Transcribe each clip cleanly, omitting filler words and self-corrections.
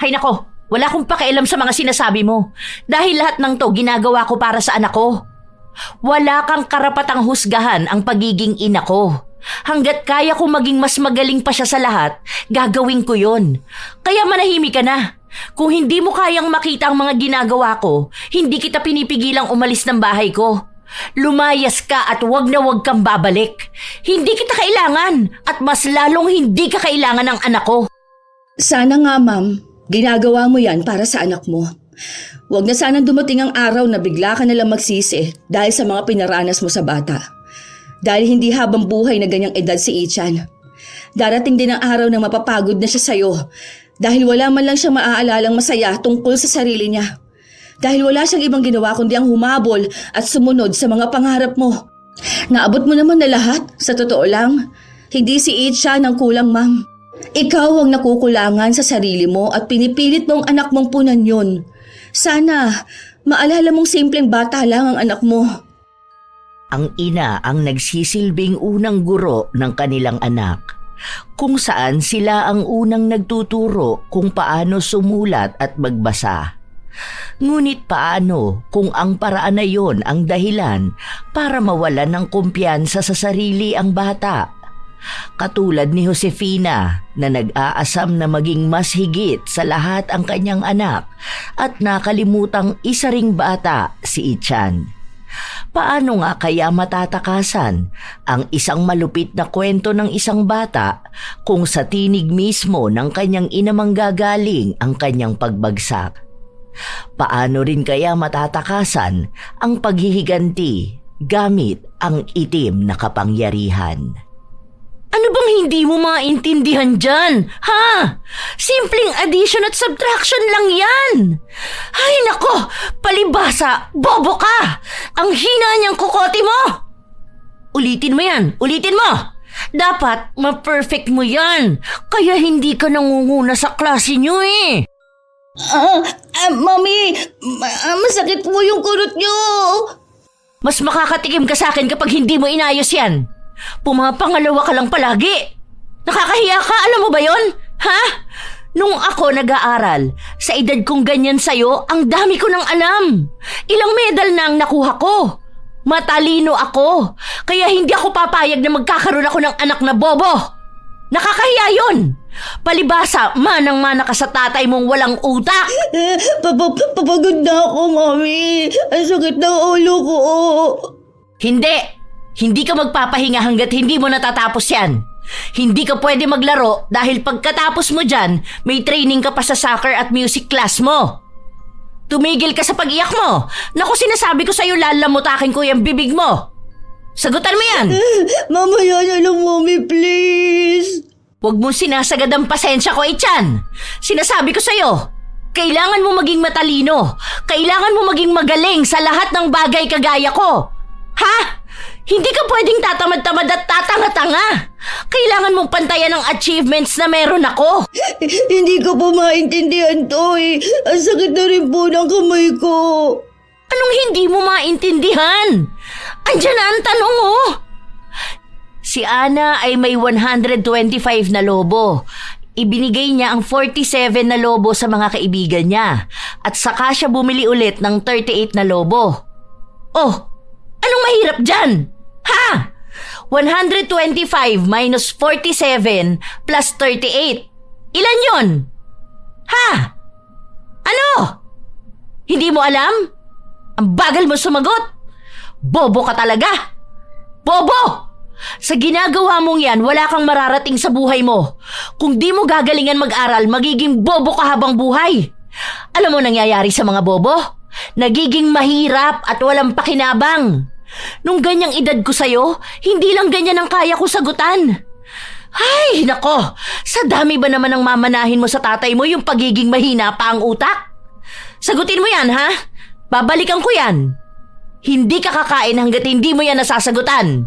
Hay nako, wala akong pakialam sa mga sinasabi mo. Dahil lahat ng to ginagawa ko para sa anak ko. Wala kang karapatang husgahan ang pagiging ina ko. Hanggat kaya ko maging mas magaling pa siya sa lahat, gagawin ko yon. Kaya manahimik ka na. Kung hindi mo kayang makita ang mga ginagawa ko, hindi kita pinipigilang umalis ng bahay ko. Lumayas ka at wag na wag kang babalik. Hindi kita kailangan at mas lalong hindi ka kailangan ng anak ko. Sana nga, ma'am, ginagawa mo yan para sa anak mo. Huwag na sanang dumating ang araw na bigla ka nalang magsisi dahil sa mga pinaranas mo sa bata. Dahil hindi habang buhay na ganyang edad si Ichan. Darating din ang araw na mapapagod na siya sa'yo dahil wala man lang siyang maaalalang masaya tungkol sa sarili niya. Dahil wala siyang ibang ginawa kundi ang humabol at sumunod sa mga pangarap mo. Naabot mo naman na lahat, sa totoo lang. Hindi si Ichan ang kulang, ma'am. Ikaw ang nakukulangan sa sarili mo at pinipilit mong anak mong punan yun. Sana, maalala mong simpleng bata lang ang anak mo. Ang ina ang nagsisilbing unang guro ng kanilang anak, kung saan sila ang unang nagtuturo kung paano sumulat at magbasa. Ngunit paano kung ang paraan na yon ang dahilan para mawalan ng kumpiyansa sa sarili ang bata? Katulad ni Josefina na nag-aasam na maging mas higit sa lahat ang kanyang anak at nakalimutang isa ring bata si Ichan. Paano nga kaya matatakasan ang isang malupit na kwento ng isang bata kung sa tinig mismo ng kanyang ina manggagaling ang kanyang pagbagsak? Paano rin kaya matatakasan ang paghihiganti gamit ang itim na kapangyarihan? Ano bang hindi mo maintindihan dyan? Ha? Simpleng addition at subtraction lang yan. Ay nako, palibhasa, bobo ka! Ang hina niyang kukote mo! Ulitin mo yan, ulitin mo! Dapat ma-perfect mo yan, kaya hindi ka nangunguna sa klase niyo eh. Mami, masakit po yung kurot niyo. Mas makakatikim ka sa akin kapag hindi mo inayos yan. Pumapangalawa ka lang palagi. Nakakahiya ka, alam mo ba yon? Ha? Nung ako nag-aaral, sa edad kong ganyan sa'yo, ang dami ko nang alam. Ilang medal na ang nakuha ko. Matalino ako, kaya hindi ako papayag na magkakaroon ako ng anak na bobo. Nakakahiya yun. Palibhasa, manang-mana ka sa tatay mong walang utak. Papagod na ako, Mami. Ang sakit ng ulo ko. Hindi ka magpapahinga hanggat hindi mo natatapos yan. Hindi ka pwede maglaro dahil pagkatapos mo dyan, may training ka pa sa soccer at music class mo. Tumigil ka sa pag-iyak mo. Naku, sinasabi ko sa'yo, lalamutakin ko yung bibig mo. Sagutan mo yan. Mamaya na lang, Mami, please. Huwag mong sinasagad ang pasensya ko, Ichan. Sinasabi ko sa'yo, kailangan mo maging matalino. Kailangan mo maging magaling sa lahat ng bagay kagaya ko. Ha? Hindi ka pwedeng tatamad-tamad at tatanga-tanga. Kailangan mong pantayan ang achievements na meron ako. Hindi ko po maintindihan to eh. Ang sakit na rin po ng kamay ko. Anong hindi mo maintindihan? Andiyan na ang tanong oh. Si Ana ay may 125 na lobo. Ibinigay niya ang 47 na lobo sa mga kaibigan niya. At saka siya bumili ulit ng 38 na lobo. Oh, anong mahirap dyan? Ha? 125 minus 47 plus 38. Ilan yon? Ha? Ano? Hindi mo alam? Ang bagal mo sumagot. Bobo ka talaga. Bobo! Sa ginagawa mong yan, wala kang mararating sa buhay mo. Kung di mo gagalingan mag-aral, magiging bobo ka habang buhay. Alam mo nangyayari sa mga bobo? Nagiging mahirap at walang pakinabang. Nung ganyang edad ko sa'yo, hindi lang ganyan ang kaya ko sagutan. Ay, nako, sa dami ba naman ang mamanahin mo sa tatay mo yung pagiging mahina pa ang utak? Sagutin mo yan, ha? Babalikan ko yan. Hindi ka kakain hanggat hindi mo yan nasasagutan.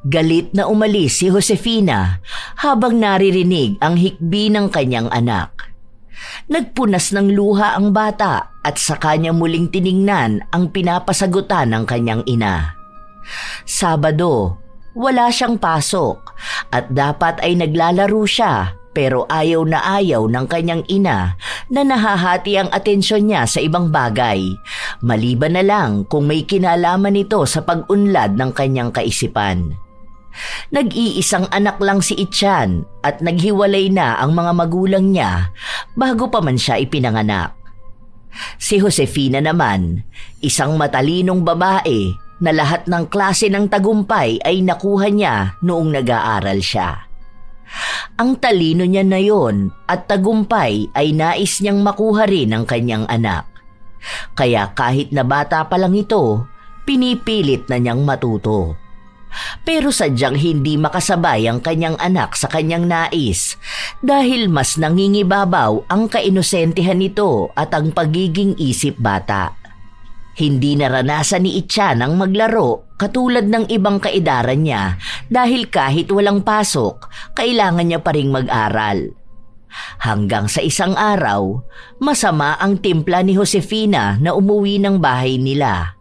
Galit na umalis si Josefina habang naririnig ang hikbi ng kanyang anak. Nagpunas ng luha ang bata at sa kanya muling tiningnan ang pinapasagutan ng kanyang ina. Sabado, wala siyang pasok at dapat ay naglalaro siya pero ayaw na ayaw ng kanyang ina na nahahati ang atensyon niya sa ibang bagay, maliban na lang kung may kinalaman ito sa pag-unlad ng kanyang kaisipan. Nag-iisang anak lang si Ichan at naghiwalay na ang mga magulang niya bago pa man siya ipinanganak. Si Josefina naman, isang matalinong babae na lahat ng klase ng tagumpay ay nakuha niya noong nag-aaral siya. Ang talino niya na yon at tagumpay ay nais niyang makuha rin ng kanyang anak. Kaya kahit na bata pa lang ito, pinipilit na niyang matuto. Pero sadyang hindi makasabay ang kanyang anak sa kanyang nais dahil mas nangingibabaw ang kainosentehan nito at ang pagiging isip bata. Hindi naranasan ni Ichan ang maglaro katulad ng ibang kaedaran niya dahil kahit walang pasok, kailangan niya pa ring mag-aral. Hanggang sa isang araw, masama ang timpla ni Josefina na umuwi ng bahay nila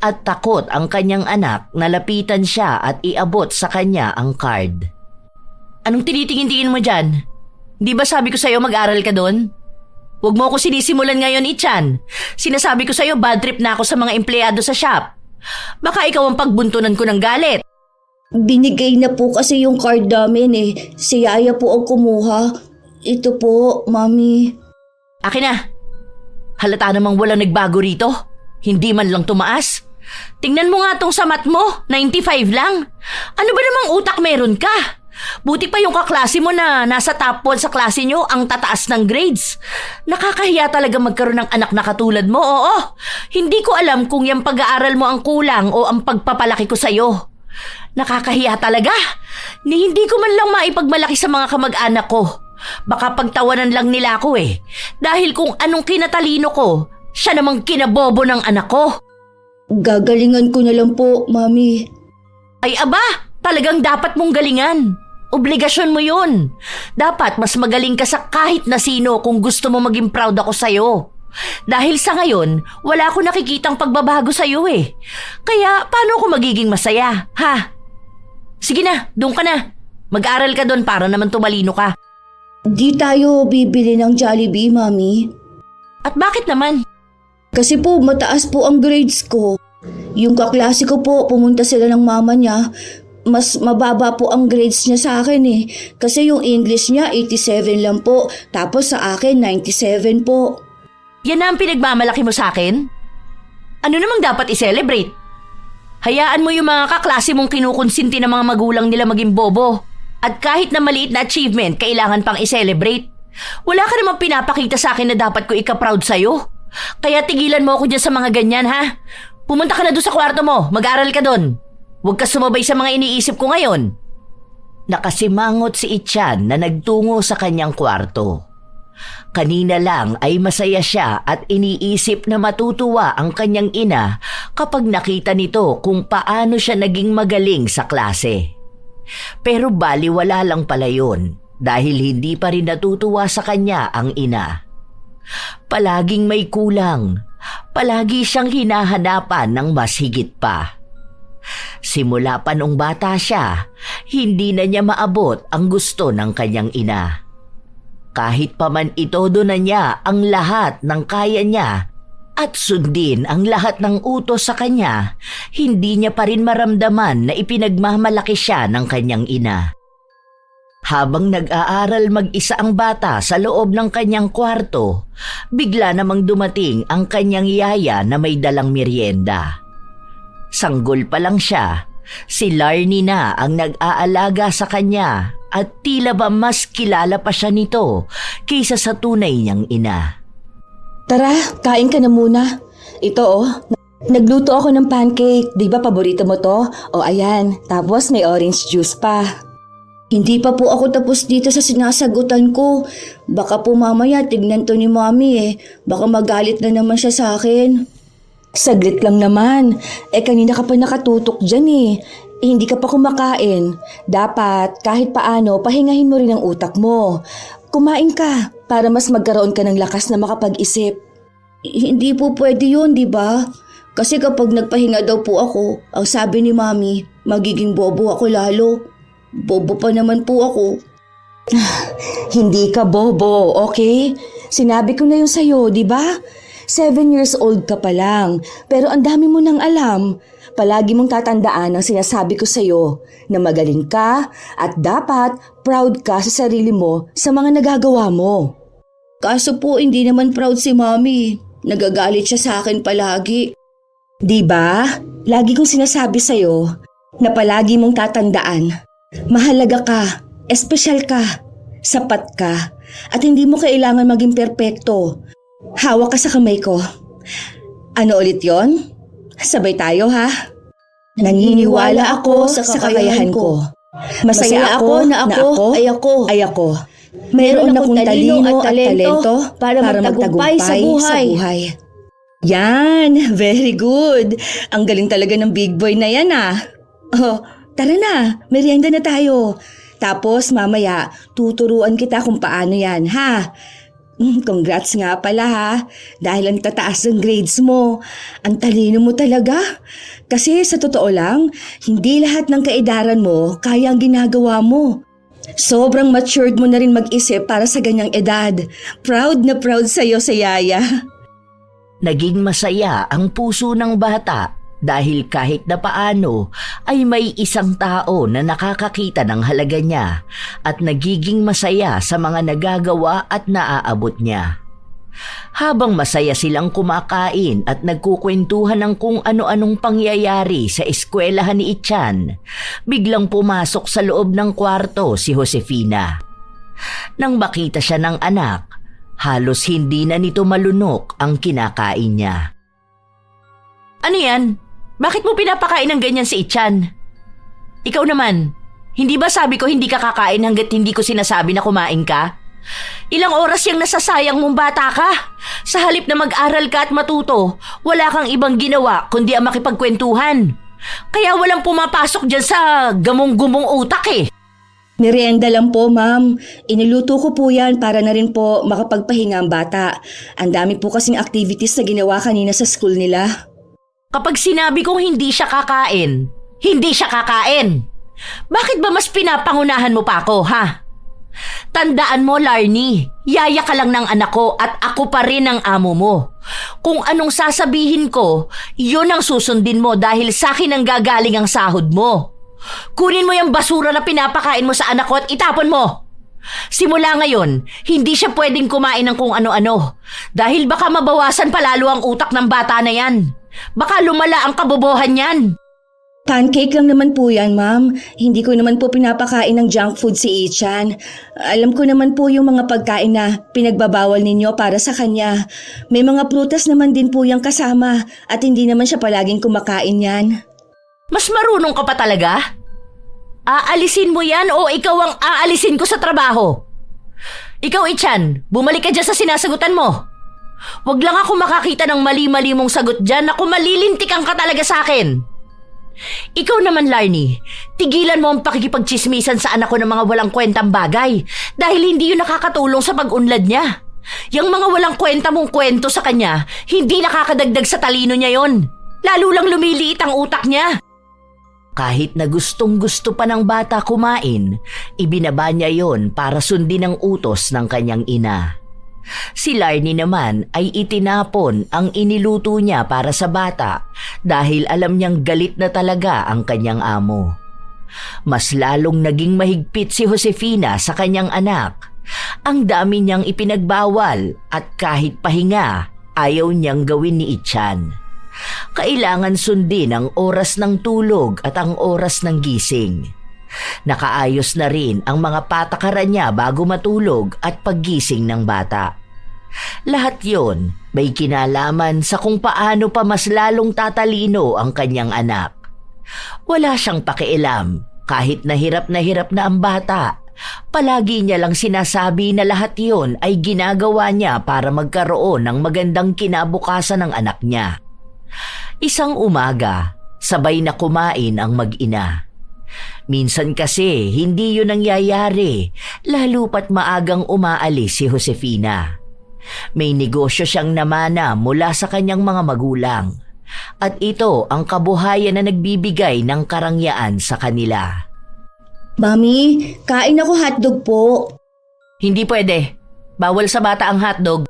at takot ang kanyang anak na lapitan siya at iabot sa kanya ang card. Anong tinitingin-tingin mo dyan? Di ba sabi ko sa'yo mag-aral ka doon? Huwag mo ako sinisimulan ngayon, Ichan. Sinasabi ko sa'yo, bad trip na ako sa mga empleyado sa shop. Baka ikaw ang pagbuntunan ko ng galit. Binigay na po kasi yung card namin eh. Si Yaya po ang kumuha. Ito po, Mami. Akin na. Halata namang walang nagbago rito. Hindi man lang tumaas. Tingnan mo nga tong samat mo, 95 lang. Ano ba namang utak meron ka? Buti pa yung kaklase mo na nasa top 1 sa klase nyo ang tataas ng grades. Nakakahiya talaga magkaroon ng anak na katulad mo, oo. Hindi ko alam kung yung pag-aaral mo ang kulang o ang pagpapalaki ko sa'yo. Nakakahiya talaga. Ni hindi ko man lang maipagmalaki sa mga kamag-anak ko. Baka pagtawanan lang nila ako eh. Dahil kung anong kinatalino ko, siya namang kinabobo ng anak ko. Gagalingan ko na lang po, Mami. Ay aba, talagang dapat mong galingan. Obligasyon mo yun. Dapat mas magaling ka sa kahit na sino kung gusto mo maging proud ako sa'yo. Dahil sa ngayon, wala ako nakikitang pagbabago sa'yo eh. Kaya paano ako magiging masaya, ha? Sige na, doon ka na. Mag-aral ka doon para naman tumalino ka. Di tayo bibili ng Jollibee, Mami. At bakit naman? Kasi po mataas po ang grades ko. Yung kaklase ko po, pumunta sila ng mama niya. Mas mababa po ang grades niya sa akin eh. Kasi yung English niya 87 lang po. Tapos sa akin 97 po. Yan na ang pinagmamalaki mo sa akin? Ano namang dapat i-celebrate? Hayaan mo yung mga kaklase mong kinukonsinti ng mga magulang nila maging bobo. At kahit na maliit na achievement, kailangan pang i-celebrate. Wala ka namang pinapakita sa akin na dapat ko ika-proud sa'yo. Kaya tigilan mo ako dyan sa mga ganyan, ha? Pumunta ka na doon sa kwarto mo. Mag-aral ka doon. Huwag ka sumabay sa mga iniisip ko ngayon. Nakasimangot si Ichan na nagtungo sa kanyang kwarto. Kanina lang ay masaya siya at iniisip na matutuwa ang kanyang ina kapag nakita nito kung paano siya naging magaling sa klase. Pero baliwala lang pala yun dahil hindi pa rin natutuwa sa kanya ang ina. Palaging may kulang. Palagi siyang hinahanapan ng mas higit pa. Simula pa nung bata siya, hindi na niya maabot ang gusto ng kanyang ina. Kahit pa man itodo na niya ang lahat ng kaya niya at sundin ang lahat ng utos sa kanya, hindi niya pa rin maramdaman na ipinagmamalaki siya ng kanyang ina. Habang nag-aaral mag-isa ang bata sa loob ng kanyang kwarto, bigla namang dumating ang kanyang yaya na may dalang merienda. Sanggol pa lang siya, si Larnie na ang nag-aalaga sa kanya at tila ba mas kilala pa siya nito kaysa sa tunay niyang ina. Tara, kain ka na muna. Ito oh, nagluto ako ng pancake. Di ba paborito mo to? O ayan, tapos may orange juice pa. Hindi pa po ako tapos dito sa sinasagutan ko. Baka po mamaya tignan to ni Mami eh. Baka magalit na naman siya sa akin. Saglit lang naman. Kanina ka pa nakatutok dyan eh. Hindi ka pa kumakain. Dapat kahit paano pahingahin mo rin ang utak mo. Kumain ka para mas magkaroon ka ng lakas na makapag-isip. Hindi po pwede yun, di ba? Kasi kapag nagpahinga daw po ako, ang sabi ni Mami, magiging bobo ako lalo. Bobo pa naman po ako. Hindi ka bobo, okay? Sinabi ko na yun sa'yo, di ba? 7 years old ka pa lang, pero ang dami mo nang alam. Palagi mong tatandaan ang sinasabi ko sa'yo na magaling ka at dapat proud ka sa sarili mo sa mga nagagawa mo. Kaso po, hindi naman proud si Mommy. Nagagalit siya sa akin palagi. Di ba? Lagi kong sinasabi sa'yo na palagi mong tatandaan. Mahalaga ka, espesyal ka, sapat ka, at hindi mo kailangan maging perpekto. Hawak ka sa kamay ko. Ano ulit yon? Sabay tayo ha? Naniniwala ako sa kakayahan ko. Masaya ako na ako ay ako. Mayroon akong talino at talento para magtagumpay sa buhay. Yan, very good. Ang galing talaga ng big boy na yan ah. Oh, tara na, merienda na tayo. Tapos mamaya, tuturuan kita kung paano yan, ha? Congrats nga pala ha, dahil ang tataas ng grades mo. Ang talino mo talaga. Kasi sa totoo lang, hindi lahat ng kaedaran mo kaya ang ginagawa mo. Sobrang matured mo na rin mag-isip para sa ganyang edad. Proud na proud sa'yo sa yaya. Naging masaya ang puso ng bata dahil kahit na paano ay may isang tao na nakakakita ng halaga niya at nagiging masaya sa mga nagagawa at naaabot niya. Habang masaya silang kumakain at nagkukwentuhan ng kung ano-anong pangyayari sa eskwelahan ni Ichan, biglang pumasok sa loob ng kwarto si Josefina. Nang makita siya ng anak, halos hindi na nito malunok ang kinakain niya. Ano yan? Bakit mo pinapakain ng ganyan si Ichan? Ikaw naman, hindi ba sabi ko hindi ka kakain hanggat hindi ko sinasabi na kumain ka? Ilang oras yung nasasayang mong bata ka? Sa halip na mag-aral ka at matuto, wala kang ibang ginawa kundi ang makipagkwentuhan. Kaya walang pumapasok dyan sa gamong-gumong utak eh. Merienda lang po, ma'am. Iniluto ko po yan para na rin po makapagpahinga ang bata. Ang dami po kasing activities na ginawa kanina sa school nila. Kapag sinabi kong hindi siya kakain, hindi siya kakain. Bakit ba mas pinapangunahan mo pa ako, ha? Tandaan mo, Larnie, yaya ka lang ng anak ko at ako pa rin ang amo mo. Kung anong sasabihin ko, yun ang susundin mo dahil sa akin ang gagaling ang sahod mo. Kunin mo yung basura na pinapakain mo sa anak ko at itapon mo. Simula ngayon, hindi siya pwedeng kumain ng kung ano-ano dahil baka mabawasan palalo ang utak ng bata na yan. Baka lumala ang kabobohan niyan. Pancake lang naman po yan, ma'am. Hindi ko naman po pinapakain ng junk food si Ichan. Alam ko naman po yung mga pagkain na pinagbabawal ninyo para sa kanya. May mga prutas naman din po yung kasama at hindi naman siya palaging kumakain yan. Mas marunong ka pa talaga? Aalisin mo yan o ikaw ang aalisin ko sa trabaho? Ikaw, Ichan, bumalik ka dyan sa sinasagutan mo. Huwag lang ako makakita ng mali-mali mong sagot dyan na kung malilintikan ka talaga sa akin. Ikaw naman, Larnie, tigilan mo ang pakikipagchismisan sa anak ko ng mga walang kwentang bagay dahil hindi yun nakakatulong sa pag-unlad niya. Yang mga walang kwenta mong kwento sa kanya, hindi nakakadagdag sa talino niya yon. Lalo lang lumiliit ang utak niya. Kahit na gustong-gusto pa ng bata kumain, ibinaba niya yon para sundin ang utos ng kanyang ina. Si Larnie naman ay itinapon ang iniluto niya para sa bata dahil alam niyang galit na talaga ang kanyang amo. Mas lalong naging mahigpit si Josefina sa kanyang anak. Ang dami niyang ipinagbawal at kahit pahinga ayaw niyang gawin ni Ichan. Kailangan sundin ang oras ng tulog at ang oras ng gising. Nakaayos na rin ang mga patakaran niya bago matulog at paggising ng bata. Lahat yon may kinalaman sa kung paano pa mas lalong tatalino ang kanyang anak. Wala siyang pakialam kahit na hirap na ang bata. Palagi niya lang sinasabi na lahat yon ay ginagawa niya para magkaroon ng magandang kinabukasan ng anak niya. Isang umaga, sabay na kumain ang mag-ina. Minsan kasi hindi yun nangyayari, lalo pat maagang umaalis si Josefina. May negosyo siyang namana mula sa kanyang mga magulang. At ito ang kabuhayan na nagbibigay ng karangyaan sa kanila. Mami, kain ako hotdog po. Hindi pwede. Bawal sa bata ang hotdog.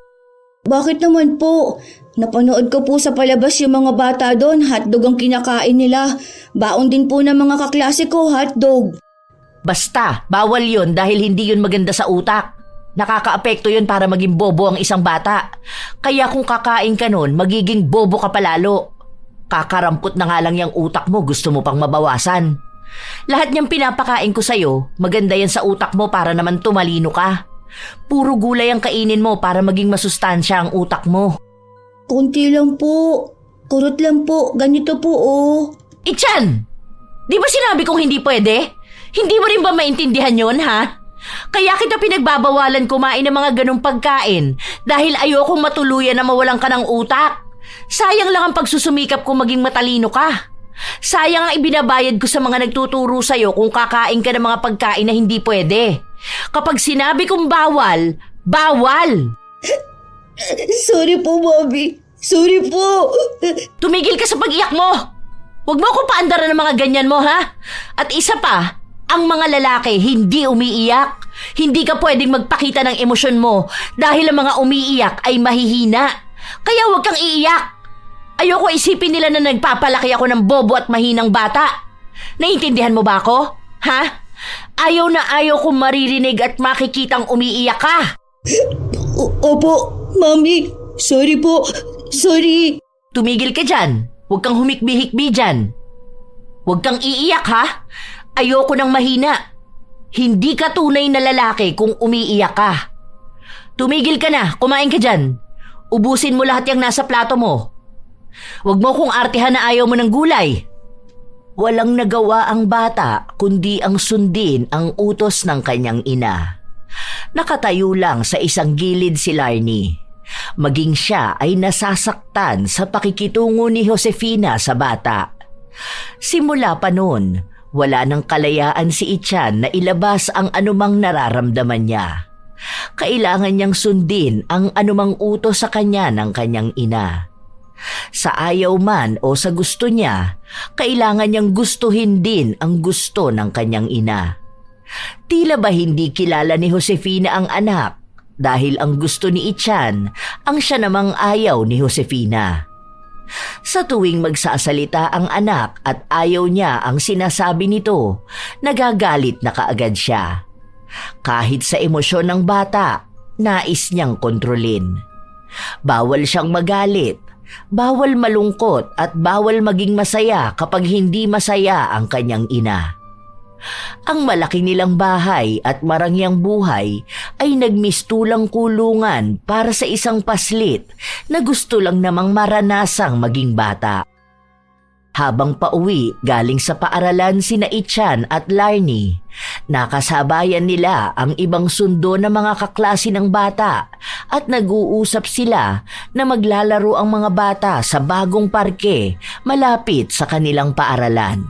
Bakit naman po? Napanood ko po sa palabas yung mga bata doon, hotdog ang kinakain nila. Baon din po ng mga kaklase ko, hotdog. Basta, bawal yun dahil hindi yun maganda sa utak. Nakakaapekto yun para maging bobo ang isang bata. Kaya kung kakain ka nun, magiging bobo ka palalo. Kakarampot na nga lang yung utak mo, gusto mo pang mabawasan. Lahat niyang pinapakain ko sa'yo, maganda yan sa utak mo para naman tumalino ka. Puro gulay ang kainin mo para maging masustansya ang utak mo. Kunti lang po. Kurot lang po. Ganito po, oh. Ichan! Di ba sinabi kong hindi pwede? Hindi mo rin ba maintindihan yon, ha? Kaya kita pinagbabawalan kumain ng mga ganong pagkain dahil ayokong matuluyan na mawalan ka ng utak. Sayang lang ang pagsusumikap kung maging matalino ka. Sayang ang ibinabayad ko sa mga nagtuturo sa'yo kung kakain ka ng mga pagkain na hindi pwede. Kapag sinabi kong bawal, bawal! Sorry po, Bobby. Sorry po. Tumigil ka sa pag-iyak mo! Huwag mo akong paandaran ng mga ganyan mo, ha? At isa pa, ang mga lalaki hindi umiiyak. Hindi ka pwedeng magpakita ng emosyon mo dahil ang mga umiiyak ay mahihina. Kaya huwag kang iiyak. Ayoko isipin nila na nagpapalaki ako ng bobo at mahinang bata. Naiintindihan mo ba ako? Ha? Ayaw na ayaw kong maririnig at makikitang umiiyak ka. Opo, Mami. Sorry po. Sorry. Tumigil ka dyan. Huwag kang humikbi-hikbi dyan. Huwag kang iiyak, ha? Ayoko nang mahina. Hindi ka tunay na lalaki kung umiiyak ka. Tumigil ka na. Kumain ka dyan. Ubusin mo lahat yung nasa plato mo. Huwag mo kong artihan na ayaw mo ng gulay. Walang nagawa ang bata kundi ang sundin ang utos ng kanyang ina. Nakatayo lang sa isang gilid si Larnie. Maging siya ay nasasaktan sa pakikitungo ni Josefina sa bata. Simula pa noon, wala nang kalayaan si Ichan na ilabas ang anumang nararamdaman niya. Kailangan niyang sundin ang anumang utos sa kanya ng kanyang ina. Sa ayaw man o sa gusto niya, kailangan niyang gustuhin din ang gusto ng kanyang ina. Tila ba hindi kilala ni Josefina ang anak dahil ang gusto ni Ichan ang siya namang ayaw ni Josefina. Sa tuwing magsasalita ang anak at ayaw niya ang sinasabi nito, nagagalit na kaagad siya. Kahit sa emosyon ng bata, nais niyang kontrolin. Bawal siyang magalit. Bawal malungkot at bawal maging masaya kapag hindi masaya ang kanyang ina. Ang malaki nilang bahay at marangyang buhay ay nagmistulang kulungan para sa isang paslit na gusto lang namang maranasang maging bata. Habang pauwi galing sa paaralan sina Ichan at Larnie, nakasabayan nila ang ibang sundo ng mga kaklase ng bata at nag-uusap sila na maglalaro ang mga bata sa bagong parke malapit sa kanilang paaralan.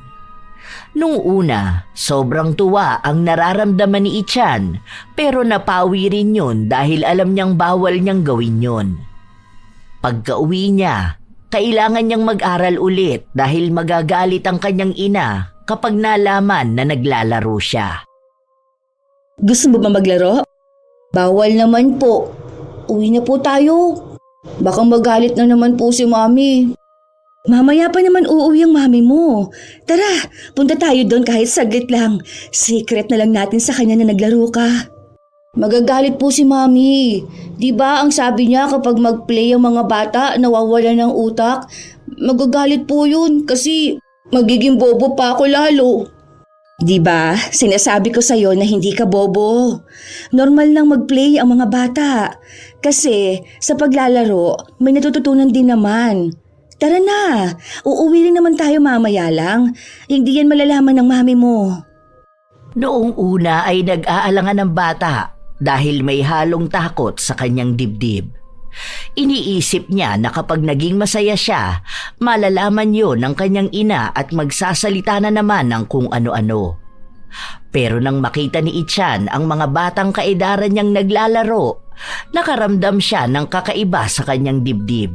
Nung una, sobrang tuwa ang nararamdaman ni Ichan pero napawi rin yun dahil alam niyang bawal niyang gawin yun. Pagka-uwi niya, kailangan niyang mag-aral ulit dahil magagalit ang kanyang ina kapag nalaman na naglalaro siya. Gusto mo ba maglaro? Bawal naman po. Uwi na po tayo. Baka magalit na naman po si Mami. Mamaya pa naman uuwi ang Mami mo. Tara, punta tayo doon kahit saglit lang. Secret na lang natin sa kanya na naglaro ka. Magagalit po si Mami. Di ba ang sabi niya kapag mag-play ang mga bata nawawala ng utak? Magagalit po yun kasi magiging bobo pa ako lalo. Di ba? Sinasabi ko sa'yo na hindi ka bobo. Normal lang mag-play ang mga bata. Kasi sa paglalaro, may natututunan din naman. Tara na, uuwi rin naman tayo mamaya lang. Hindi yan malalaman ng Mami mo. Noong una ay nag-aalangan ng bata dahil may halong takot sa kanyang dibdib. Iniisip niya na kapag naging masaya siya, malalaman yon ng kanyang ina at magsasalita na naman ng kung ano-ano. Pero nang makita ni Ichan ang mga batang kaedaran niyang naglalaro, nakaramdam siya ng kakaiba sa kanyang dibdib.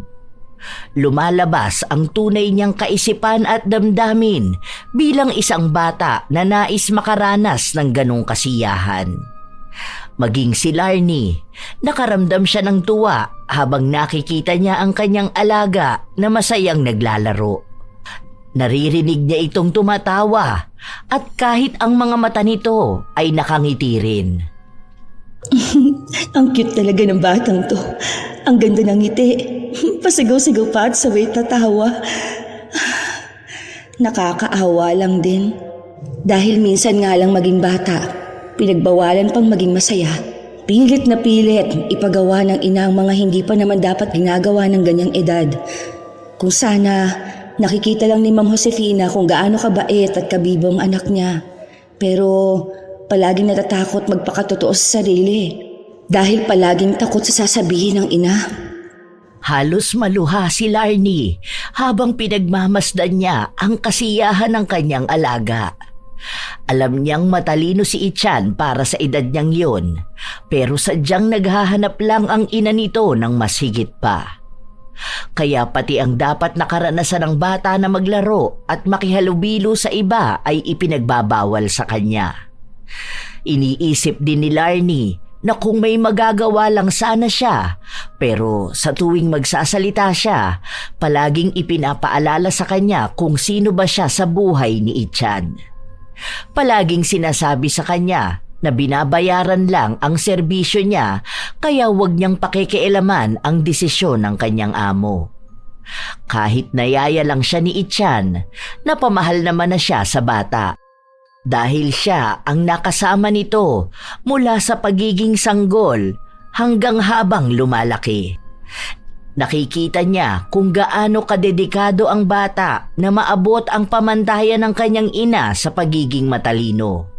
Lumalabas ang tunay niyang kaisipan at damdamin bilang isang bata na nais makaranas ng ganong kasiyahan. Maging si Larnie, nakaramdam siya ng tuwa habang nakikita niya ang kanyang alaga na masayang naglalaro. Naririnig niya itong tumatawa at kahit ang mga mata nito ay nakangiti rin. Ang cute talaga ng batang to. Ang ganda ng ngiti. Pasigaw-sigaw pa at sabay tatawa. Nakakaawa lang din. Dahil minsan nga lang maging bata, pinagbawalan pang maging masaya. Pilit na pilit ipagawa ng ina ang mga hindi pa naman dapat ginagawa ng ganyang edad. Kung sana nakikita lang ni Ma'am Josefina kung gaano kabait at kabibo ang anak niya. Pero palaging natatakot magpakatotoo sa sarili dahil palaging takot sa sasabihin ng ina. Halos maluha si Larnie habang pinagmamasdan niya ang kasiyahan ng kanyang alaga. Alam niyang matalino si Ichan para sa edad niyang yun, pero sadyang naghahanap lang ang ina nito ng mas higit pa. Kaya pati ang dapat nakaranasan ng bata na maglaro at makihalubilo sa iba ay ipinagbabawal sa kanya. Iniisip din ni Larnie na kung may magagawa lang sana siya, pero sa tuwing magsasalita siya, palaging ipinapaalala sa kanya kung sino ba siya sa buhay ni Ichan. Palaging sinasabi sa kanya na binabayaran lang ang serbisyo niya kaya huwag niyang pakikialaman ang desisyon ng kanyang amo. Kahit nayaya lang siya ni Ichan, napamahal naman na siya sa bata. Dahil siya ang nakasama nito mula sa pagiging sanggol hanggang habang lumalaki. Nakikita niya kung gaano kadedikado ang bata na maabot ang pamantayan ng kanyang ina sa pagiging matalino.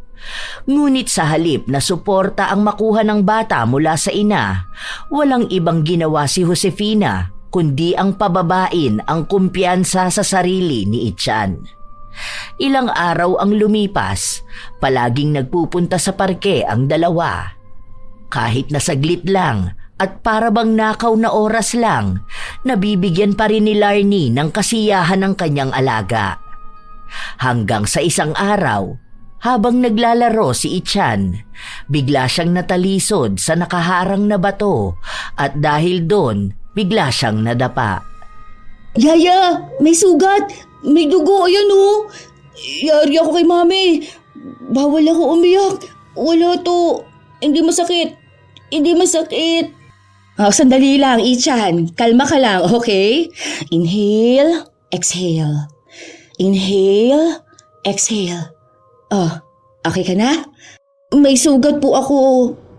Ngunit sa halip na suporta ang makuha ng bata mula sa ina, walang ibang ginawa si Josefina kundi ang pababain ang kumpiyansa sa sarili ni Ichan. Ilang araw ang lumipas, palaging nagpupunta sa parke ang dalawa. Kahit na saglit lang, at para bang nakaw na oras lang, nabibigyan pa rin ni Larnie ng kasiyahan ng kanyang alaga. Hanggang sa isang araw, habang naglalaro si Ichan, bigla siyang natalisod sa nakaharang na bato at dahil doon, bigla siyang nadapa. Yaya, may sugat! May dugo, ayan oh! Yari ako kay mami. Bawal ako umiyak. Wala to. Hindi masakit. Hindi masakit. Sandali lang, Ichan. Kalma ka lang, okay? Inhale, exhale. Inhale, exhale. Okay ka na? May sugat po ako.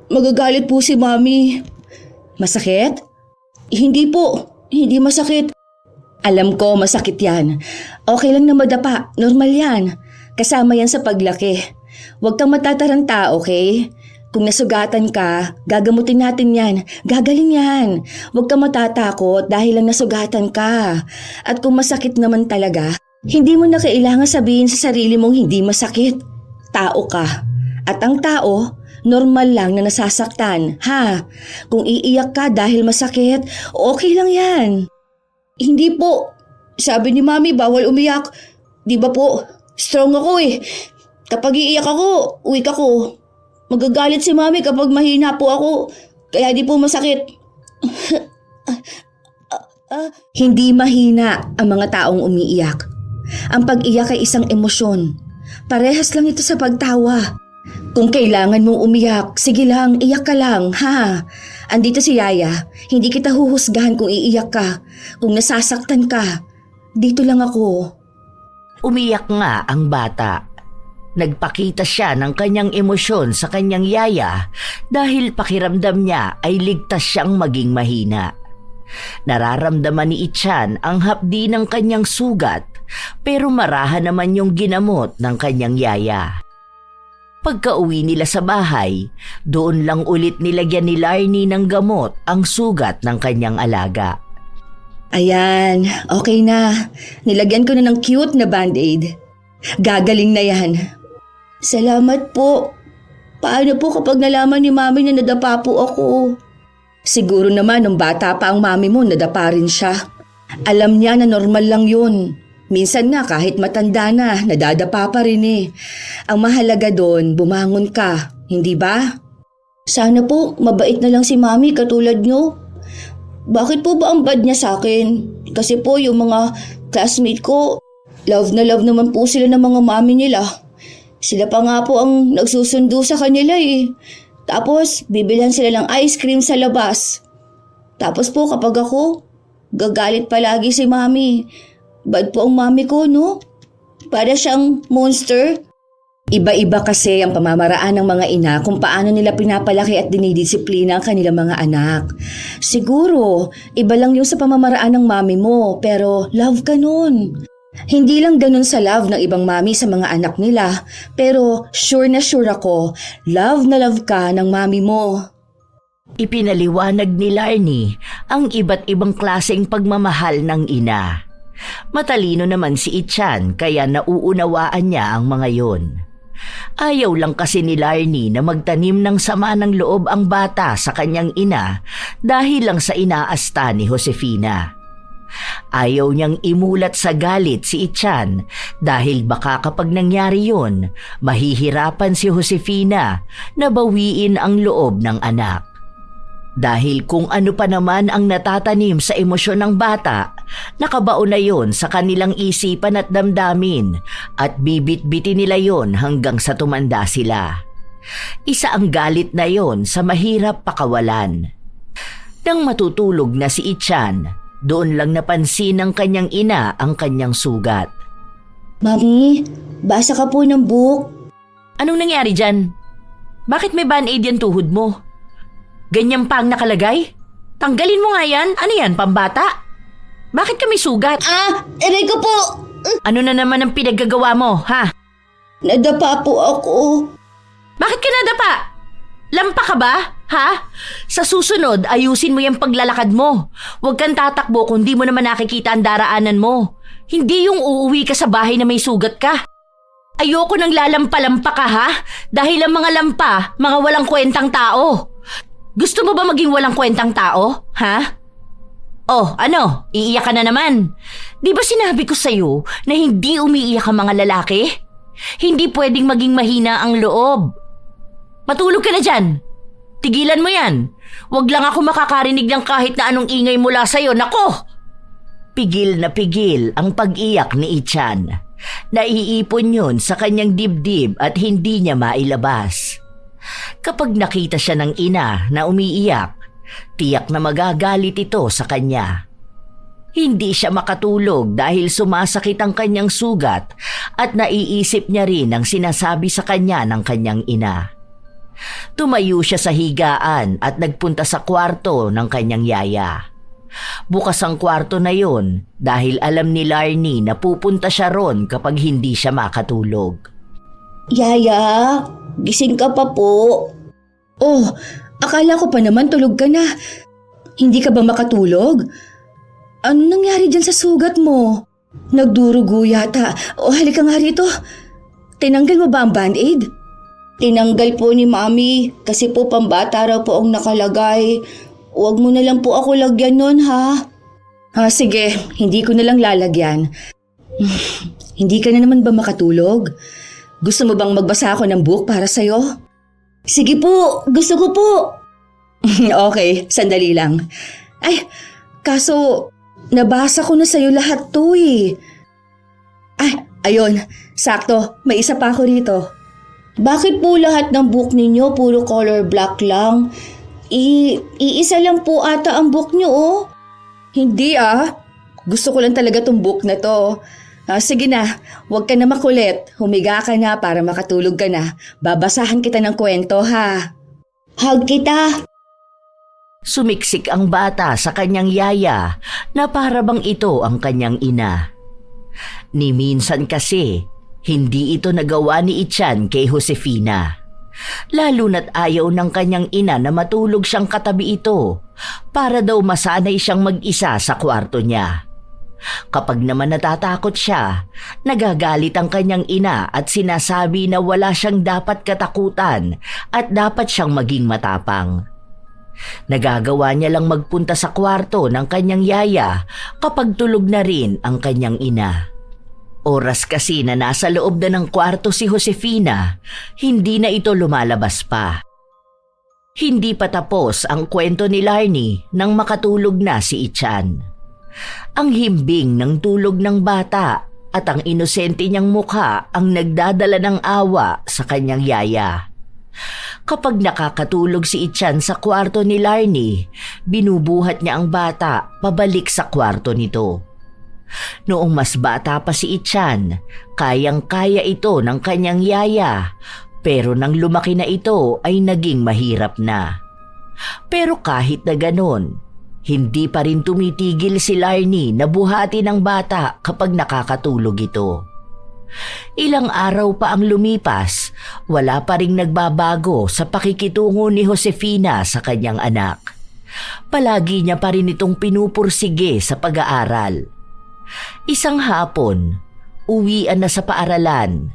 Magagalit po si mami. Masakit? Hindi po. Hindi masakit. Alam ko, masakit yan. Okay lang na madapa. Normal yan. Kasama yan sa paglaki. Huwag kang matataranta, okay? Kung nasugatan ka, gagamutin natin yan. Gagaling yan. Huwag kang matatakot dahil lang nasugatan ka. At kung masakit naman talaga, hindi mo na kailangan sabihin sa sarili mong hindi masakit. Tao ka. At ang tao, normal lang na nasasaktan, ha? Kung iiyak ka dahil masakit, okay lang yan. Hindi po. Sabi ni mami bawal umiyak. Di ba po? Strong ako eh. Kapag iiyak ako, weak ako. Magagalit si mami kapag mahina po ako. Kaya di po masakit. Hindi mahina ang mga taong umiiyak. Ang pag-iyak ay isang emosyon. Parehas lang ito sa pagtawa. Kung kailangan mong umiyak, sige lang, iyak ka lang, ha? Andito si Yaya, hindi kita huhusgahan kung iiyak ka. Kung nasasaktan ka, dito lang ako. Umiyak nga ang bata. Nagpakita siya ng kanyang emosyon sa kanyang yaya dahil pakiramdam niya ay ligtas siyang maging mahina. Nararamdaman ni Ichan ang hapdi ng kanyang sugat pero marahan naman yung ginamot ng kanyang yaya. Pagka-uwi nila sa bahay, doon lang ulit nilagyan ni Larnie ng gamot ang sugat ng kanyang alaga. Ayan, okay na. Nilagyan ko na ng cute na band-aid. Gagaling na yan. Salamat po. Paano po kapag nalaman ni mami na nadapa po ako? Siguro naman nung bata pa ang mami mo, nadapa rin siya. Alam niya na normal lang yun. Minsan nga kahit matanda na, nadadapa pa rin eh. Ang mahalaga doon, bumangon ka, hindi ba? Sana po mabait na lang si Mami katulad nyo. Bakit po ba ang bad niya sa akin? Kasi po yung mga classmate ko, love na love naman po sila ng mga mami nila. Sila pa nga po ang nagsusundo sa kanila eh. Tapos bibilhan sila ng ice cream sa labas. Tapos po kapag ako, gagalit palagi si Mami. Bad po ang mami ko, no? Para siyang monster. Iba-iba kasi ang pamamaraan ng mga ina kung paano nila pinapalaki at dinidisiplina ang kanilang mga anak. Siguro, iba lang yung sa pamamaraan ng mami mo, pero love ka nun. Hindi lang ganun sa love ng ibang mami sa mga anak nila, pero sure na sure ako, love na love ka ng mami mo. Ipinaliwanag ni Larnie ang iba't ibang klaseng pagmamahal ng ina. Matalino naman si Ichan kaya nauunawaan niya ang mga yon. Ayaw lang kasi ni Larnie na magtanim ng sama ng loob ang bata sa kanyang ina dahil lang sa inaasta ni Josefina. Ayaw niyang imulat sa galit si Ichan dahil baka kapag nangyari yun, mahihirapan si Josefina na bawiin ang loob ng anak. Dahil kung ano pa naman ang natatanim sa emosyon ng bata, nakabaon na yon sa kanilang isipan at damdamin at bibit-bitin nila yon hanggang sa tumanda sila. Isa ang galit na yon sa mahirap pakawalan. Nang matutulog na si Ichan, doon lang napansin ng kanyang ina ang kanyang sugat. Mami, basa ka po ng book. Anong nangyari dyan? Bakit may band-aid yan tuhod mo? Ganyan pa ang nakalagay? Tanggalin mo nga yan. Ano yan, pambata? Bakit ka may sugat? Aray ko po! Ano na naman ang pinaggagawa mo, ha? Nadapa po ako. Bakit ka nadapa? Lampa ka ba, ha? Sa susunod, ayusin mo yung paglalakad mo. Huwag kang tatakbo kung di mo naman nakikita ang daraanan mo. Hindi yung uuwi ka sa bahay na may sugat ka. Ayoko nang lalampa-lampa ka, ha? Dahil ang mga lampa, mga walang kwentang tao. Gusto mo ba maging walang kwentang tao, ha? Oh, ano? Iiyak ka na naman. Di ba sinabi ko sa'yo na hindi umiiyak ang mga lalaki? Hindi pwedeng maging mahina ang loob. Matulog ka na dyan. Tigilan mo yan. Huwag lang ako makakarinig ng kahit na anong ingay mula sa'yo. Nako! Pigil na pigil ang pag-iyak ni Ichan. Naiipon yun sa kanyang dibdib at hindi niya mailabas. Kapag nakita siya ng ina na umiiyak, tiyak na magagalit ito sa kanya. Hindi siya makatulog dahil sumasakit ang kanyang sugat at naiisip niya rin ang sinasabi sa kanya ng kanyang ina. Tumayo siya sa higaan at nagpunta sa kwarto ng kanyang yaya. Bukas ang kwarto na yon dahil alam ni Larnie na pupunta siya ron kapag hindi siya makatulog. Yaya, gising ka pa po. Oh, akala ko pa naman tulog ka na. Hindi ka ba makatulog? Ano nangyari dyan sa sugat mo? Nagdurugo yata. O halika nga rito. Tinanggal mo ba ang band-aid? Tinanggal po ni Mami kasi po pambata raw po ang nakalagay. Huwag mo na lang po ako lagyan nun, ha? Sige, hindi ko na lang lalagyan. Hindi ka na naman ba makatulog? Gusto mo bang magbasa ako ng book para sa'yo? Sige po, gusto ko po. Okay, sandali lang. Ay, kaso nabasa ko na sa'yo lahat to eh. Ay, ayun, sakto, may isa pa ako rito. Bakit po lahat ng book ninyo puro color black lang? Iisa lang po ata ang book nyo, oh. Hindi gusto ko lang talaga tong book na to. Sige na, huwag ka na makulit. Humiga ka na para makatulog ka na. Babasahan kita ng kwento, ha? Hug kita. Sumiksik ang bata sa kanyang yaya na para bang ito ang kanyang ina. Ni minsan kasi, hindi ito nagawa ni Ichan kay Josefina. Lalo na't ayaw ng kanyang ina na matulog siyang katabi ito para daw masanay siyang mag-isa sa kwarto niya. Kapag naman natatakot siya, nagagalit ang kanyang ina at sinasabi na wala siyang dapat katakutan at dapat siyang maging matapang. Nagagawa niya lang magpunta sa kwarto ng kanyang yaya kapag tulog na rin ang kanyang ina. Oras kasi na nasa loob na ng kwarto si Josefina, hindi na ito lumalabas pa. Hindi pa tapos ang kwento ni Larnie nang makatulog na si Ichan. Ang himbing ng tulog ng bata at ang inosente niyang mukha ang nagdadala ng awa sa kanyang yaya. Kapag nakakatulog si Ichan sa kwarto ni Larnie, binubuhat niya ang bata pabalik sa kwarto nito. Noong mas bata pa si Ichan, kayang-kaya ito ng kanyang yaya, pero nang lumaki na ito ay naging mahirap na. Pero kahit na ganon, hindi pa rin tumitigil si Larnie na buhati ng bata kapag nakakatulog ito. Ilang araw pa ang lumipas, wala pa ring nagbabago sa pakikitungo ni Josefina sa kanyang anak. Palagi niya pa rin itong pinupursige sa pag-aaral. Isang hapon, uwian na sa paaralan.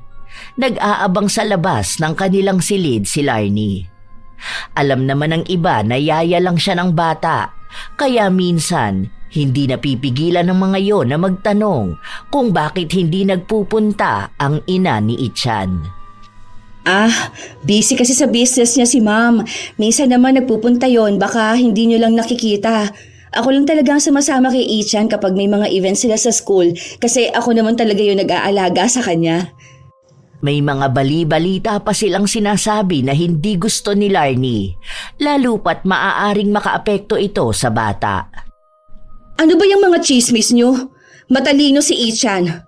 Nag-aabang sa labas ng kanilang silid si Larnie. Alam naman ng iba na yaya lang siya ng bata, kaya minsan hindi napipigilan ng mga yon na magtanong kung bakit hindi nagpupunta ang ina ni Ichan. Busy kasi sa business niya si ma'am. Minsan naman nagpupunta yon, baka hindi niyo lang nakikita. Ako lang talaga ang sumasama kay Ichan kapag may mga events sila sa school kasi ako naman talaga yung nag-aalaga sa kanya. May mga bali-balita pa silang sinasabi na hindi gusto ni Larnie, lalo pat maaaring makaapekto ito sa bata. Ano ba yung mga chismis niyo? Matalino si Ichan.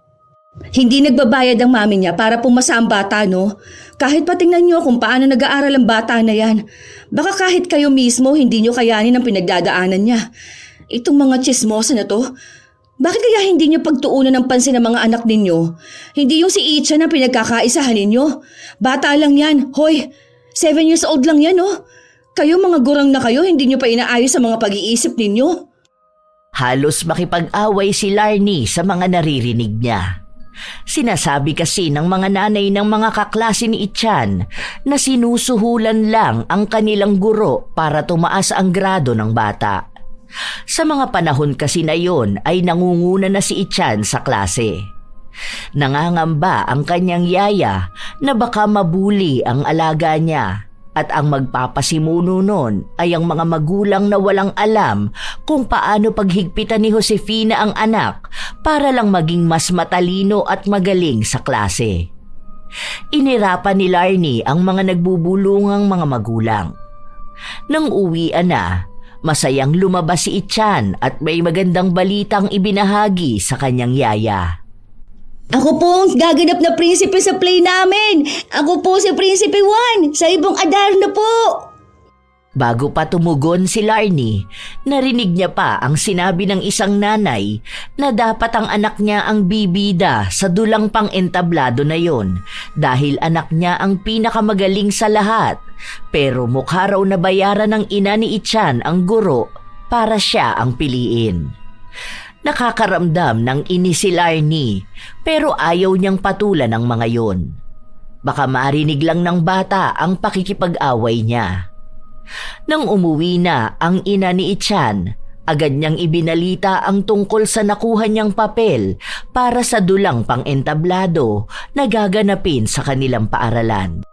Hindi nagbabayad ang mami niya para pumasa ang bata, no? Kahit patingnan niyo kung paano nag-aaral ang bata na yan. Baka kahit kayo mismo hindi niyo kayanin ang pinagdadaanan niya. Itong mga chismosa na to, bakit kaya hindi niyo pagtuunan ng pansin ng mga anak ninyo? Hindi yung si Ichan ang pinagkakaisahan ninyo. Bata lang yan. Hoy, 7 years old lang yan, no? Kayo mga gurang na kayo, hindi niyo pa inaayos ang mga pag-iisip ninyo. Halos makipag-away si Larnie sa mga naririnig niya. Sinasabi kasi ng mga nanay ng mga kaklase ni Ichan na sinusuhulan lang ang kanilang guro para tumaas ang grado ng bata. Sa mga panahon kasi na yon ay nangunguna na si Ichan sa klase. Nangangamba ang kanyang yaya na baka mabuli ang alaga niya. At ang magpapasimuno nun ay ang mga magulang na walang alam kung paano paghigpitan ni Josefina ang anak para lang maging mas matalino at magaling sa klase. Inirapan ni Larnie ang mga nagbubulungang mga magulang. Nang uwian na, masayang lumabas si Ichan at may magandang balitang ibinahagi sa kanyang yaya. Ako po ang gaganap na prinsipe sa play namin. Ako po si Prinsipe Juan sa ibong Adarna po. Bago pa tumugon si Larnie, narinig niya pa ang sinabi ng isang nanay na dapat ang anak niya ang bibida sa dulang pang-entablado na yon dahil anak niya ang pinakamagaling sa lahat, pero mukha raw na bayaran ng ina ni Ichan ang guro para siya ang piliin. Nakakaramdam ng inis si Larnie pero ayaw niyang patulan ang mga yon. Baka marinig lang ng bata ang pakikipag-away niya. Nang umuwi na ang ina ni Ichan, agad niyang ibinalita ang tungkol sa nakuha niyang papel para sa dulang pang-entablado na gaganapin sa kanilang paaralan.